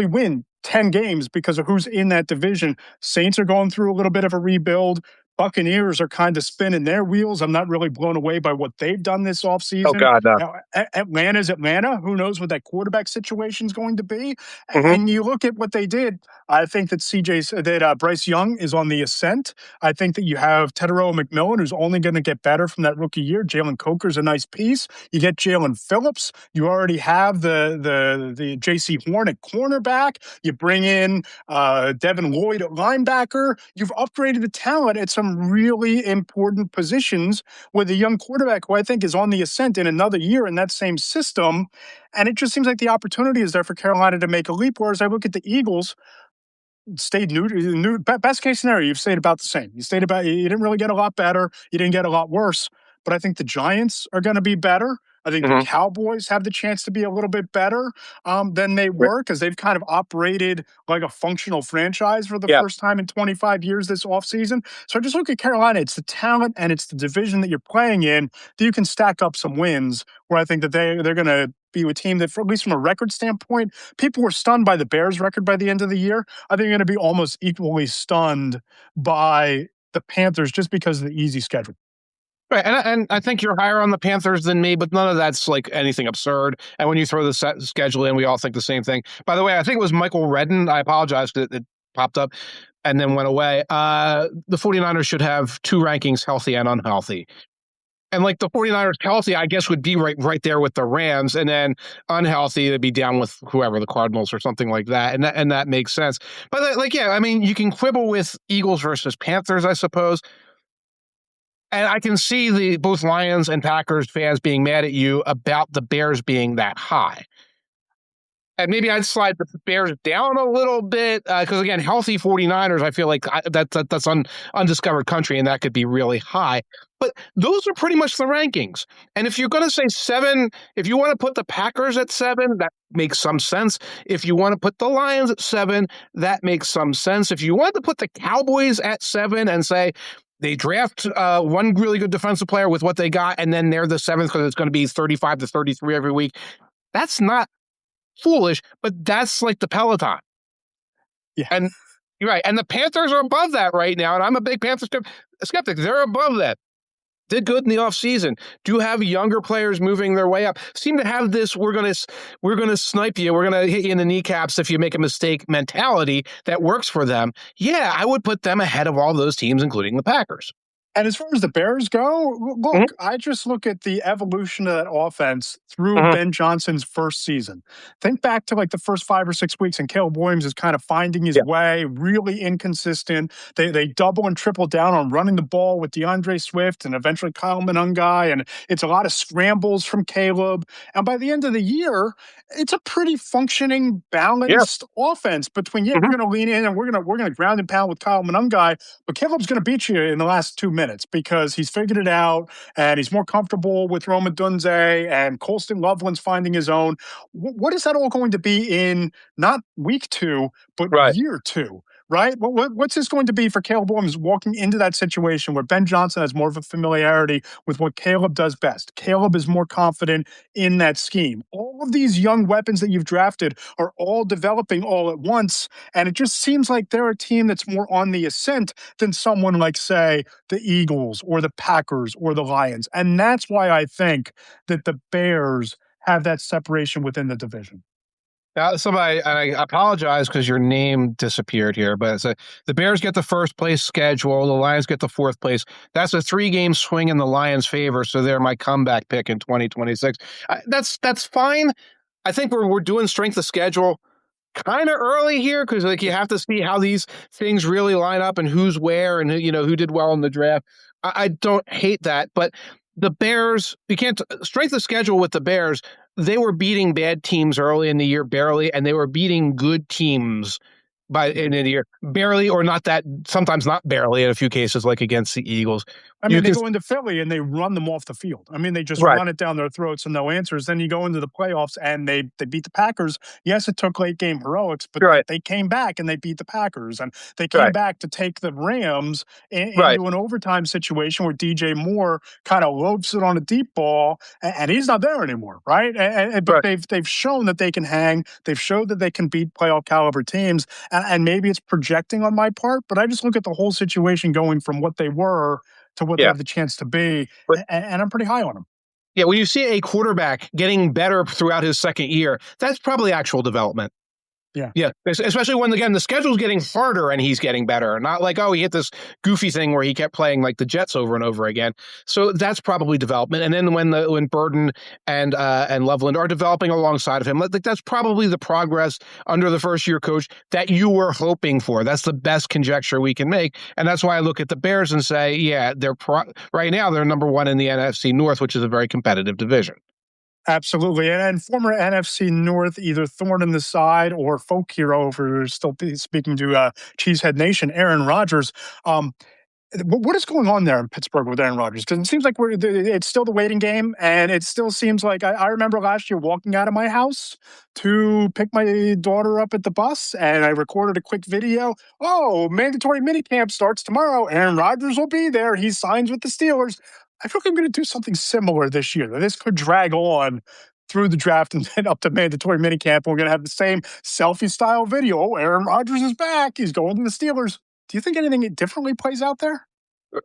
win 10 games because of who's in that division. Saints are going through a little bit of a rebuild. Buccaneers are kind of spinning their wheels. I'm not really blown away by what they've done this offseason. Oh, God, no. Now, Atlanta's Atlanta. Who knows what that quarterback situation is going to be? Mm-hmm. And you look at what they did. I think that Bryce Young is on the ascent. I think that you have Tetairoa McMillan, who's only going to get better from that rookie year. Jalen Coker's a nice piece. You get Jalen Phillips. You already have the J.C. Horn at cornerback. You bring in Devin Lloyd at linebacker. You've upgraded the talent at some really important positions with a young quarterback who I think is on the ascent in another year in that same system. And it just seems like the opportunity is there for Carolina to make a leap. Whereas I look at the Eagles, stayed new. Best case scenario, you've stayed about the same. You didn't really get a lot better. You didn't get a lot worse. But I think the Giants are going to be better. I think the Cowboys have the chance to be a little bit better than they were because they've kind of operated like a functional franchise for the first time in 25 years this offseason. So I just look at Carolina. It's the talent and it's the division that you're playing in that you can stack up some wins where I think that they're going to be a team that, at least from a record standpoint, people were stunned by the Bears record by the end of the year. I think you're going to be almost equally stunned by the Panthers just because of the easy schedule. Right, and I think you're higher on the Panthers than me, but none of that's like anything absurd. And when you throw the schedule in, we all think the same thing. By the way, I think it was Michael Redden. I apologize that it popped up and then went away. The 49ers should have 2 rankings, healthy and unhealthy. And like the 49ers healthy, I guess, would be right there with the Rams, and then unhealthy, they'd be down with whoever, the Cardinals or something like that. And that makes sense. But I mean, you can quibble with Eagles versus Panthers, I suppose. And I can see both Lions and Packers fans being mad at you about the Bears being that high. And maybe I'd slide the Bears down a little bit because, again, healthy 49ers, I feel like that's undiscovered country, and that could be really high. But those are pretty much the rankings. And if you're going to say 7, if you want to put the Packers at 7, that makes some sense. If you want to put the Lions at 7, that makes some sense. If you want to put the Cowboys at 7 and say, they draft one really good defensive player with what they got, and then they're the 7th because it's going to be 35 to 33 every week. That's not foolish, but that's like the Peloton. Yeah. And you're right. And the Panthers are above that right now, and I'm a big Panthers skeptic. They're above that. Did good in the offseason. Do have younger players moving their way up. Seem to have this we're gonna snipe you, we're gonna hit you in the kneecaps if you make a mistake mentality that works for them. Yeah, I would put them ahead of all those teams, including the Packers. And as far as the Bears go, look, I just look at the evolution of that offense through Ben Johnson's first season. Think back to like the first 5 or 6 weeks, and Caleb Williams is kind of finding his way, really inconsistent. They double and triple down on running the ball with DeAndre Swift and eventually Kyle Monangai, and it's a lot of scrambles from Caleb. And by the end of the year, it's a pretty functioning, balanced offense between, we're going to lean in and we're going to ground and pound with Kyle Monangai, but Caleb's going to beat you in the last 2 minutes because he's figured it out and he's more comfortable with Rome Odunze, and Colston Loveland's finding his own. What is that all going to be in not week 2, but year 2? Right? What's this going to be for Caleb Williams walking into that situation where Ben Johnson has more of a familiarity with what Caleb does best? Caleb is more confident in that scheme. All of these young weapons that you've drafted are all developing all at once, and it just seems like they're a team that's more on the ascent than someone like, say, the Eagles or the Packers or the Lions. And that's why I think that the Bears have that separation within the division. I apologize because your name disappeared here, but the Bears get the first place schedule, the Lions get the 4th place. That's a 3-game swing in the Lions' favor, so they're my comeback pick in 2026. That's fine. I think we're doing strength of schedule kind of early here because like you have to see how these things really line up and who's where and who did well in the draft. I don't hate that, but the Bears, you can't strength of schedule with the Bears. They were beating bad teams early in the year barely, and they were beating good teams by in the year barely, or not that, sometimes not barely in a few cases, like against the Eagles. I mean, they go into Philly and they run them off the field. I mean, they just run it down their throats and no answers. Then you go into the playoffs and they beat the Packers. Yes, it took late game heroics, but they came back and they beat the Packers. And they came back to take the Rams into an overtime situation where DJ Moore kind of loads it on a deep ball, and he's not there anymore, right? But they've shown that they can hang. They've showed that they can beat playoff caliber teams. And maybe it's projecting on my part, but I just look at the whole situation going from what they were to what they have the chance to be, and I'm pretty high on them. Yeah, when you see a quarterback getting better throughout his second year, that's probably actual development. Yeah, especially when, again, the schedule's getting harder and he's getting better. Not like, he hit this goofy thing where he kept playing like the Jets over and over again. So that's probably development. And then when Burden and Loveland are developing alongside of him, like that's probably the progress under the first-year coach that you were hoping for. That's the best conjecture we can make. And that's why I look at the Bears and say, yeah, right now they're number one in the NFC North, which is a very competitive division. Absolutely. And former NFC North, either thorn in the side or folk hero, if we're still speaking to Cheesehead Nation, Aaron Rodgers. What is going on there in Pittsburgh with Aaron Rodgers? Because it seems like it's still the waiting game, and it still seems like I remember last year walking out of my house to pick my daughter up at the bus, and I recorded a quick video. Mandatory minicamp starts tomorrow. Aaron Rodgers will be there. He signs with the Steelers. I feel like I'm going to do something similar this year. This could drag on through the draft and then up to mandatory minicamp. We're going to have the same selfie-style video. Aaron Rodgers is back. He's going to the Steelers. Do you think anything differently plays out there?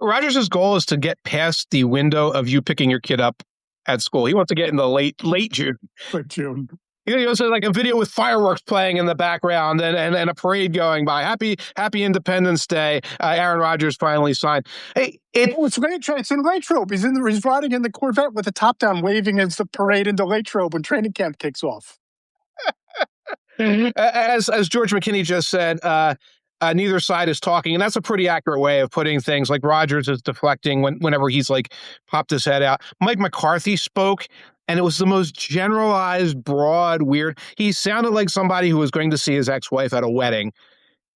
Rodgers' goal is to get past the window of you picking your kid up at school. He wants to get in the late June. Late June. So like a video with fireworks playing in the background and a parade going by. Happy Independence Day. Aaron Rodgers finally signed. Hey, it's in Latrobe. He's riding in the Corvette with the top down, waving as the parade into Latrobe when training camp kicks off. As George McKinney just said, neither side is talking, and that's a pretty accurate way of putting things. Like Rodgers is deflecting whenever he's like popped his head out. Mike McCarthy spoke, and it was the most generalized, broad, weird. He sounded like somebody who was going to see his ex-wife at a wedding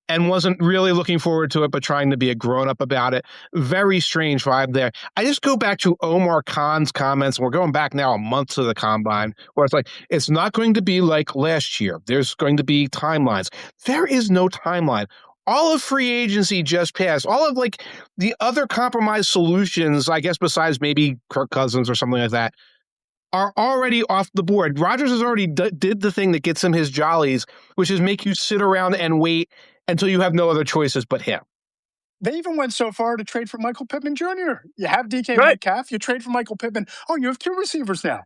and wasn't really looking forward to it, but trying to be a grown-up about it. Very strange vibe there. I just go back to Omar Khan's comments, and we're going back now a month to the Combine, where it's like, it's not going to be like last year. There's going to be timelines. There is no timeline. All of free agency just passed. All of like the other compromise solutions, I guess, besides maybe Kirk Cousins or something like that, are already off the board. Rodgers has already did the thing that gets him his jollies, which is make you sit around and wait until you have no other choices but him. They even went so far to trade for Michael Pittman Jr. You have DK Metcalf, you trade for Michael Pittman. You have two receivers now.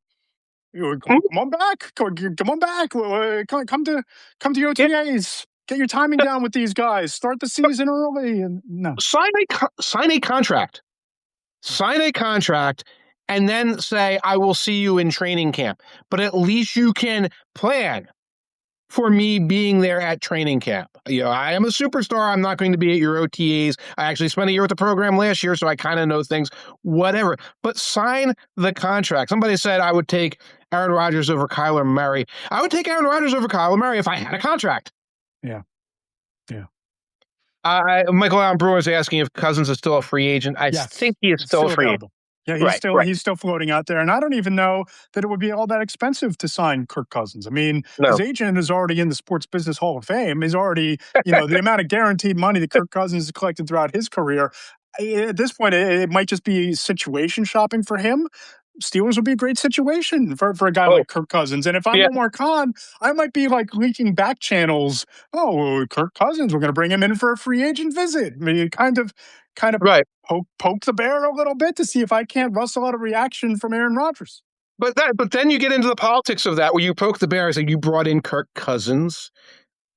Come on back. Come on back. Come to OTAs. Get your timing down with these guys. Start the season early. And no. Sign a contract. Sign a contract and then say, I will see you in training camp. But at least you can plan for me being there at training camp. I am a superstar. I'm not going to be at your OTAs. I actually spent a year with the program last year, so I kind of know things, whatever. But sign the contract. Somebody said I would take Aaron Rodgers over Kyler Murray. I would take Aaron Rodgers over Kyler Murray if I had a contract. Yeah. Michael Allen Brewer is asking if Cousins is still a free agent. I think he is still a free agent. Yeah, he's still floating out there. And I don't even know that it would be all that expensive to sign Kirk Cousins. I mean, his agent is already in the Sports Business Hall of Fame. He's already, the amount of guaranteed money that Kirk Cousins has collected throughout his career. At this point, it might just be situation shopping for him. Steelers would be a great situation for a guy like Kirk Cousins. And if I'm Omar Khan, I might be like leaking back channels. Kirk Cousins, we're going to bring him in for a free agent visit. I mean, kind of poke the bear a little bit to see if I can't rustle out a reaction from Aaron Rodgers. But then you get into the politics of that, where you poke the bear and say, you brought in Kirk Cousins.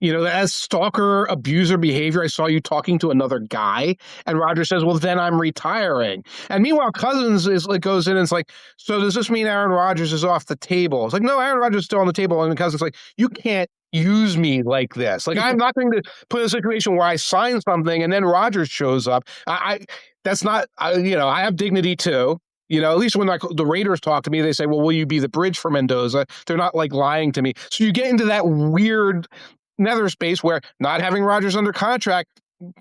As stalker, abuser behavior, I saw you talking to another guy. And Rodgers says, well, then I'm retiring. And meanwhile, Cousins goes in and it's like, so does this mean Aaron Rodgers is off the table? It's like, no, Aaron Rodgers is still on the table. And Cousins is like, you can't use me like this. Like, I'm not going to put in a situation where I sign something and then Rodgers shows up. That's not, I have dignity too. At least when the Raiders talk to me, they say, well, will you be the bridge for Mendoza? They're not like lying to me. So you get into that weird nether space where not having Rodgers under contract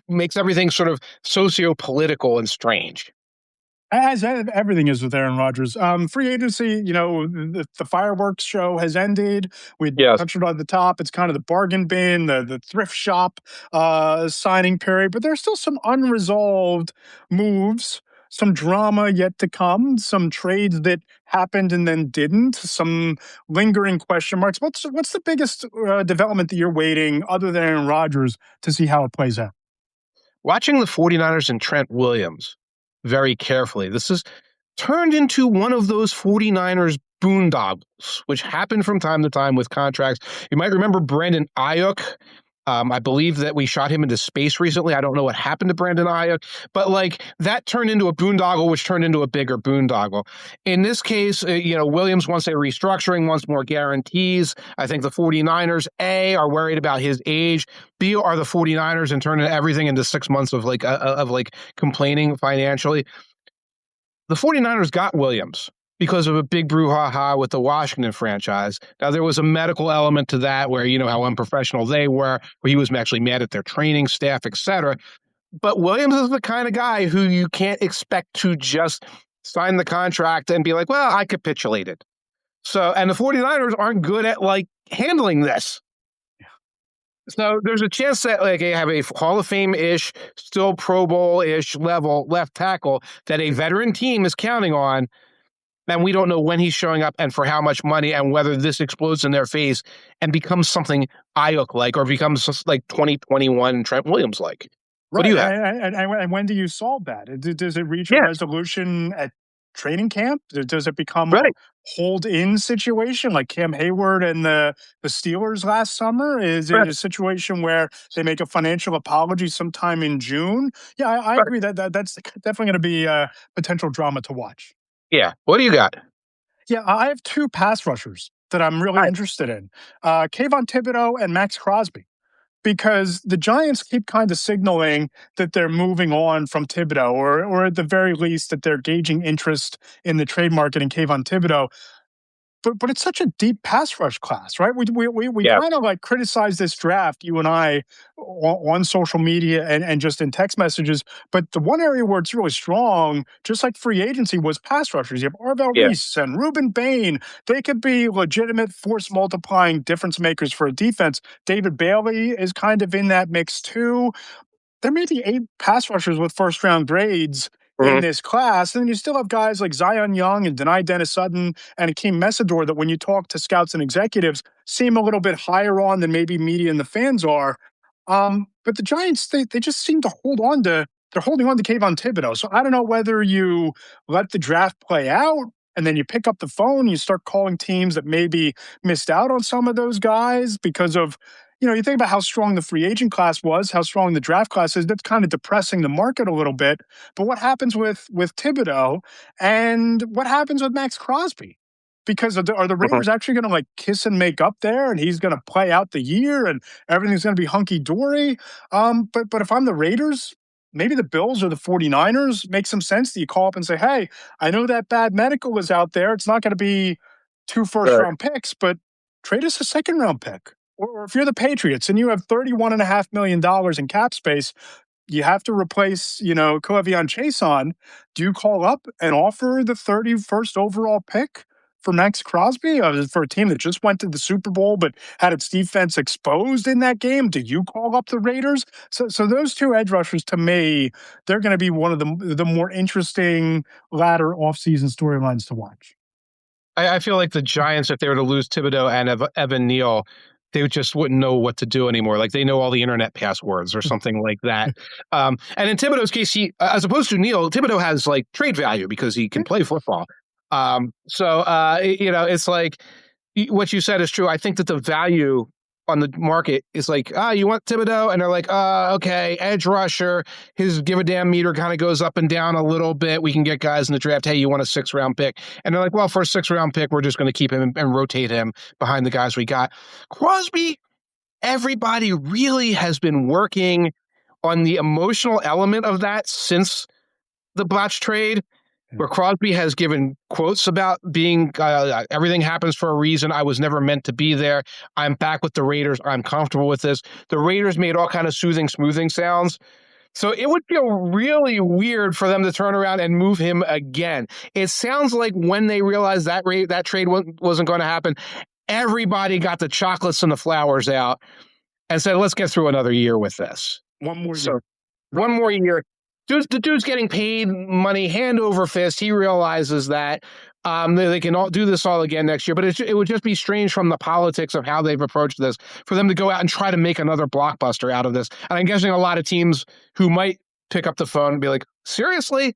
makes everything sort of socio-political and strange. As everything is with Aaron Rodgers. Free agency, the fireworks show has ended. We Yes. touched it on the top. It's kind of the bargain bin, the thrift shop signing period, but there's still some unresolved moves, some drama yet to come, some trades that happened and then didn't, some lingering question marks. What's the biggest development that you're waiting, other than Aaron Rodgers, to see how it plays out? Watching the 49ers and Trent Williams very carefully, this has turned into one of those 49ers boondoggles, which happen from time to time with contracts. You might remember Brandon Ayuk. I believe that we shot him into space recently. I don't know what happened to Brandon Ayuk, but that turned into a boondoggle, which turned into a bigger boondoggle. In this case, Williams wants a restructuring, wants more guarantees. I think the 49ers, A, are worried about his age. B, are the 49ers and turning everything into 6 months of complaining financially. The 49ers got Williams because of a big brouhaha with the Washington franchise. Now, there was a medical element to that where, how unprofessional they were, where he was actually mad at their training staff, et cetera. But Williams is the kind of guy who you can't expect to just sign the contract and be like, well, I capitulated. And the 49ers aren't good at handling this. Yeah. So there's a chance that they have a Hall of Fame-ish, still Pro Bowl-ish level left tackle that a veteran team is counting on. And we don't know when he's showing up and for how much money, and whether this explodes in their face and becomes something Ayuk-like or becomes just 2021 Trent Williams-like. Right. What do you have? And when do you solve that? Does it reach a resolution at training camp? Does it become a hold-in situation like Cam Hayward and the Steelers last summer? Is it a situation where they make a financial apology sometime in June? Yeah, I agree that's definitely going to be a potential drama to watch. Yeah. What do you got? Yeah, I have two pass rushers that I'm really interested in. Kayvon Thibodeaux and Max Crosby. Because the Giants keep kind of signaling that they're moving on from Thibodeaux, or at the very least that they're gauging interest in the trade market in Kayvon Thibodeaux. But it's such a deep pass rush class, right? We kind of criticize this draft, you and I, on social media and just in text messages. But the one area where it's really strong, just like free agency, was pass rushers. You have Arvell Reese and Ruben Bain. They could be legitimate force multiplying difference makers for a defense. David Bailey is kind of in that mix too. There may be 8 pass rushers with first round grades in this class. And then you still have guys like Zion Young and Denai Dennis-Sutton and Akeem Messidor that when you talk to scouts and executives seem a little bit higher on than maybe media and the fans are. But the Giants, they just seem to they're holding on to Kayvon Thibodeaux. So I don't know whether you let the draft play out and then you pick up the phone and you start calling teams that maybe missed out on some of those guys because of, you think about how strong the free agent class was, how strong the draft class is. That's kind of depressing the market a little bit. But what happens with Thibodeaux, and what happens with Max Crosby? Because are the Raiders actually going to kiss and make up there, and he's going to play out the year, and everything's going to be hunky dory? But if I'm the Raiders, maybe the Bills or the 49ers make some sense that you call up and say, hey, I know that bad medical is out there. It's not going to be 2 first-round picks, but trade us a second-round pick. Or if you're the Patriots and you have $31.5 million in cap space, you have to replace, K'Lavon Chaisson. Do you call up and offer the 31st overall pick for Max Crosby for a team that just went to the Super Bowl but had its defense exposed in that game? Do you call up the Raiders? So those two edge rushers, to me, they're going to be one of the more interesting latter offseason storylines to watch. I feel like the Giants, if they were to lose Thibodeaux and Evan Neal, they just wouldn't know what to do anymore. They know all the internet passwords or something like that. And in Thibodeaux's case, he, as opposed to Neal, Thibodeaux has trade value because he can play football. It's what you said is true. I think that the value on the market is you want Thibodeaux? And they're okay, edge rusher. His give a damn meter kind of goes up and down a little bit. We can get guys in the draft. Hey, you want a 6th-round pick? And they're well, for a 6th-round pick, we're just going to keep him and rotate him behind the guys we got. Crosby, everybody really has been working on the emotional element of that since the Botch trade, where Crosby has given quotes about being everything happens for a reason. I was never meant to be there. I'm back with the Raiders. I'm comfortable with this. The Raiders made all kind of soothing, smoothing sounds. So it would feel really weird for them to turn around and move him again. It sounds like when they realized that trade wasn't going to happen, everybody got the chocolates and the flowers out and said, let's get through another year with this. One more year. One more year. The dude's getting paid money hand over fist. He realizes that they can all do this all again next year, but it would just be strange from the politics of how they've approached this for them to go out and try to make another blockbuster out of this. And I'm guessing a lot of teams who might pick up the phone and be like, seriously?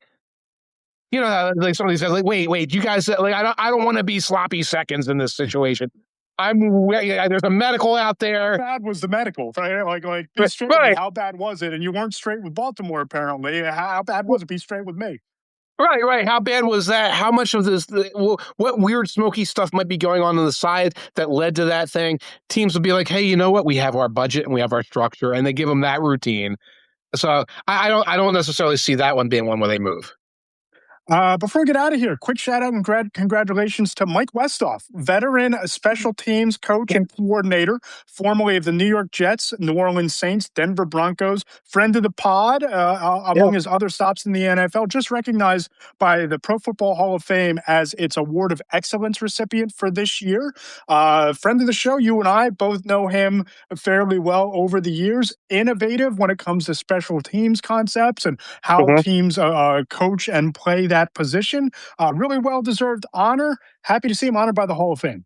You know, like somebody says, like, wait, you guys, like, I don't want to be sloppy seconds in this situation. There's a medical out there. How bad was the medical? Like be straight with me. How bad was it? And you weren't straight with Baltimore, apparently. How bad was it? Be straight with me. Right. How bad was that? How much of this, what weird smoky stuff might be going on the side that led to that thing? Teams would be like, hey, you know what? We have our budget and we have our structure, and they give them that routine. So I don't necessarily see that one being one where they move. Before we get out of here, quick shout out and congratulations to Mike Westhoff, veteran special teams coach and coordinator, formerly of the New York Jets, New Orleans Saints, Denver Broncos, friend of the pod, among his other stops in the NFL, just recognized by the Pro Football Hall of Fame as its Award of Excellence recipient for this year. Friend of the show, you and I both know him fairly well over the years. Innovative when it comes to special teams concepts and how teams coach and play that position. Really well-deserved honor. Happy to see him honored by the Hall of Fame.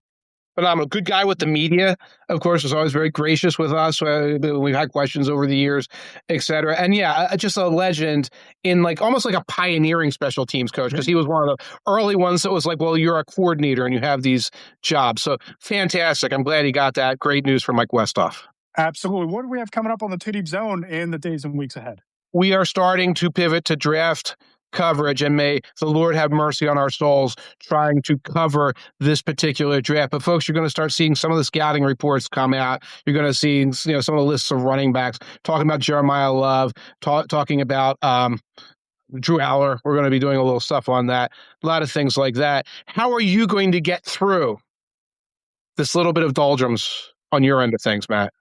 Phenomenal. Good guy with the media, of course, was always very gracious with us. We've had questions over the years, et cetera. And yeah, just a legend in almost like a pioneering special teams coach, because he was one of the early ones that was like, well, you're a coordinator and you have these jobs. So fantastic. I'm glad he got that. Great news for Mike Westhoff. Absolutely. What do we have coming up on the Two Deep Zone in the days and weeks ahead? We are starting to pivot to draft coverage, and may the Lord have mercy on our souls trying to cover this particular draft. But folks, you're going to start seeing some of the scouting reports come out. You're going to see, some of the lists of running backs, talking about Jeremiah Love, talking about Drew Aller. We're going to be doing a little stuff on that. A lot of things like that. How are you going to get through this little bit of doldrums on your end of things, Matt?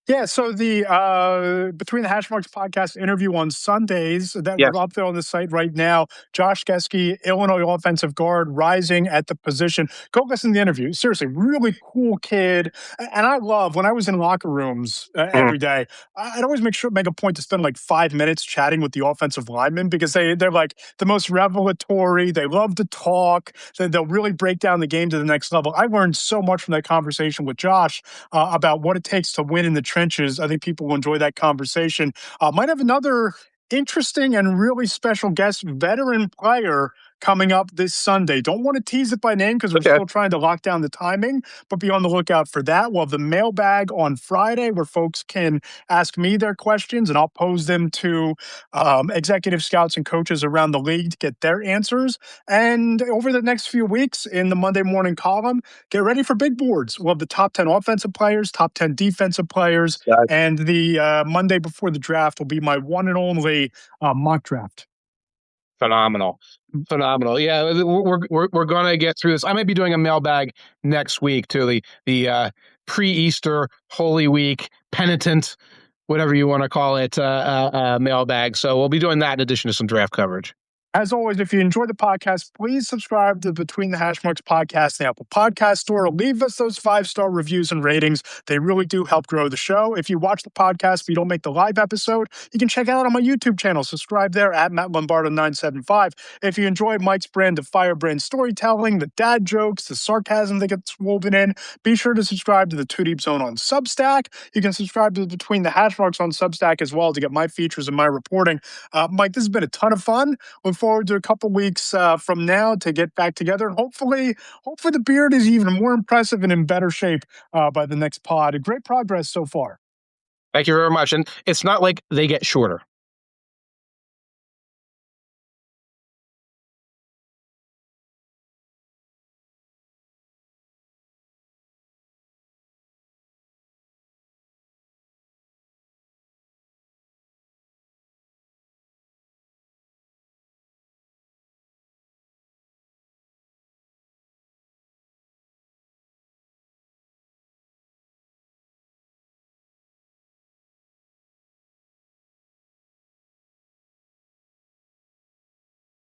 Yeah, so the Between the Hash Marks podcast interview on Sundays that we're up there on the site right now. Josh Gesky, Illinois offensive guard, rising at the position. Go listen to the interview. Seriously, really cool kid. And I love, when I was in locker rooms every day, I'd always make a point to spend 5 minutes chatting with the offensive linemen, because they're like the most revelatory. They love to talk. They'll really break down the game to the next level. I learned so much from that conversation with Josh about what it takes to win in the trenches. I think people will enjoy that conversation. Might have another interesting and really special guest, veteran player, coming up this Sunday. Don't want to tease it by name because we're still trying to lock down the timing, but be on the lookout for that. We'll have the mailbag on Friday where folks can ask me their questions, and I'll pose them to executive scouts and coaches around the league to get their answers. And over the next few weeks in the Monday morning column, get ready for big boards. We'll have the top 10 offensive players, top 10 defensive players, and the Monday before the draft will be my one and only mock draft. Phenomenal. Yeah, we're going to get through this. I might be doing a mailbag next week too, the pre-Easter Holy Week penitent, whatever you want to call it, mailbag. So we'll be doing that in addition to some draft coverage. As always, if you enjoy the podcast, please subscribe to Between the Hash Marks podcast in the Apple Podcast Store. Leave us those 5-star reviews and ratings. They really do help grow the show. If you watch the podcast but you don't make the live episode, you can check it out on my YouTube channel. Subscribe there at Matt Lombardo 975. If you enjoy Mike's brand of firebrand storytelling, the dad jokes, the sarcasm that gets woven in, be sure to subscribe to the Two Deep Zone on Substack. You can subscribe to Between the Hash Marks on Substack as well to get my features and my reporting. Mike, this has been a ton of fun. Look forward to a couple weeks from now to get back together, and hopefully the beard is even more impressive and in better shape by the next pod. Great progress so far. Thank you very much. And it's not like they get shorter.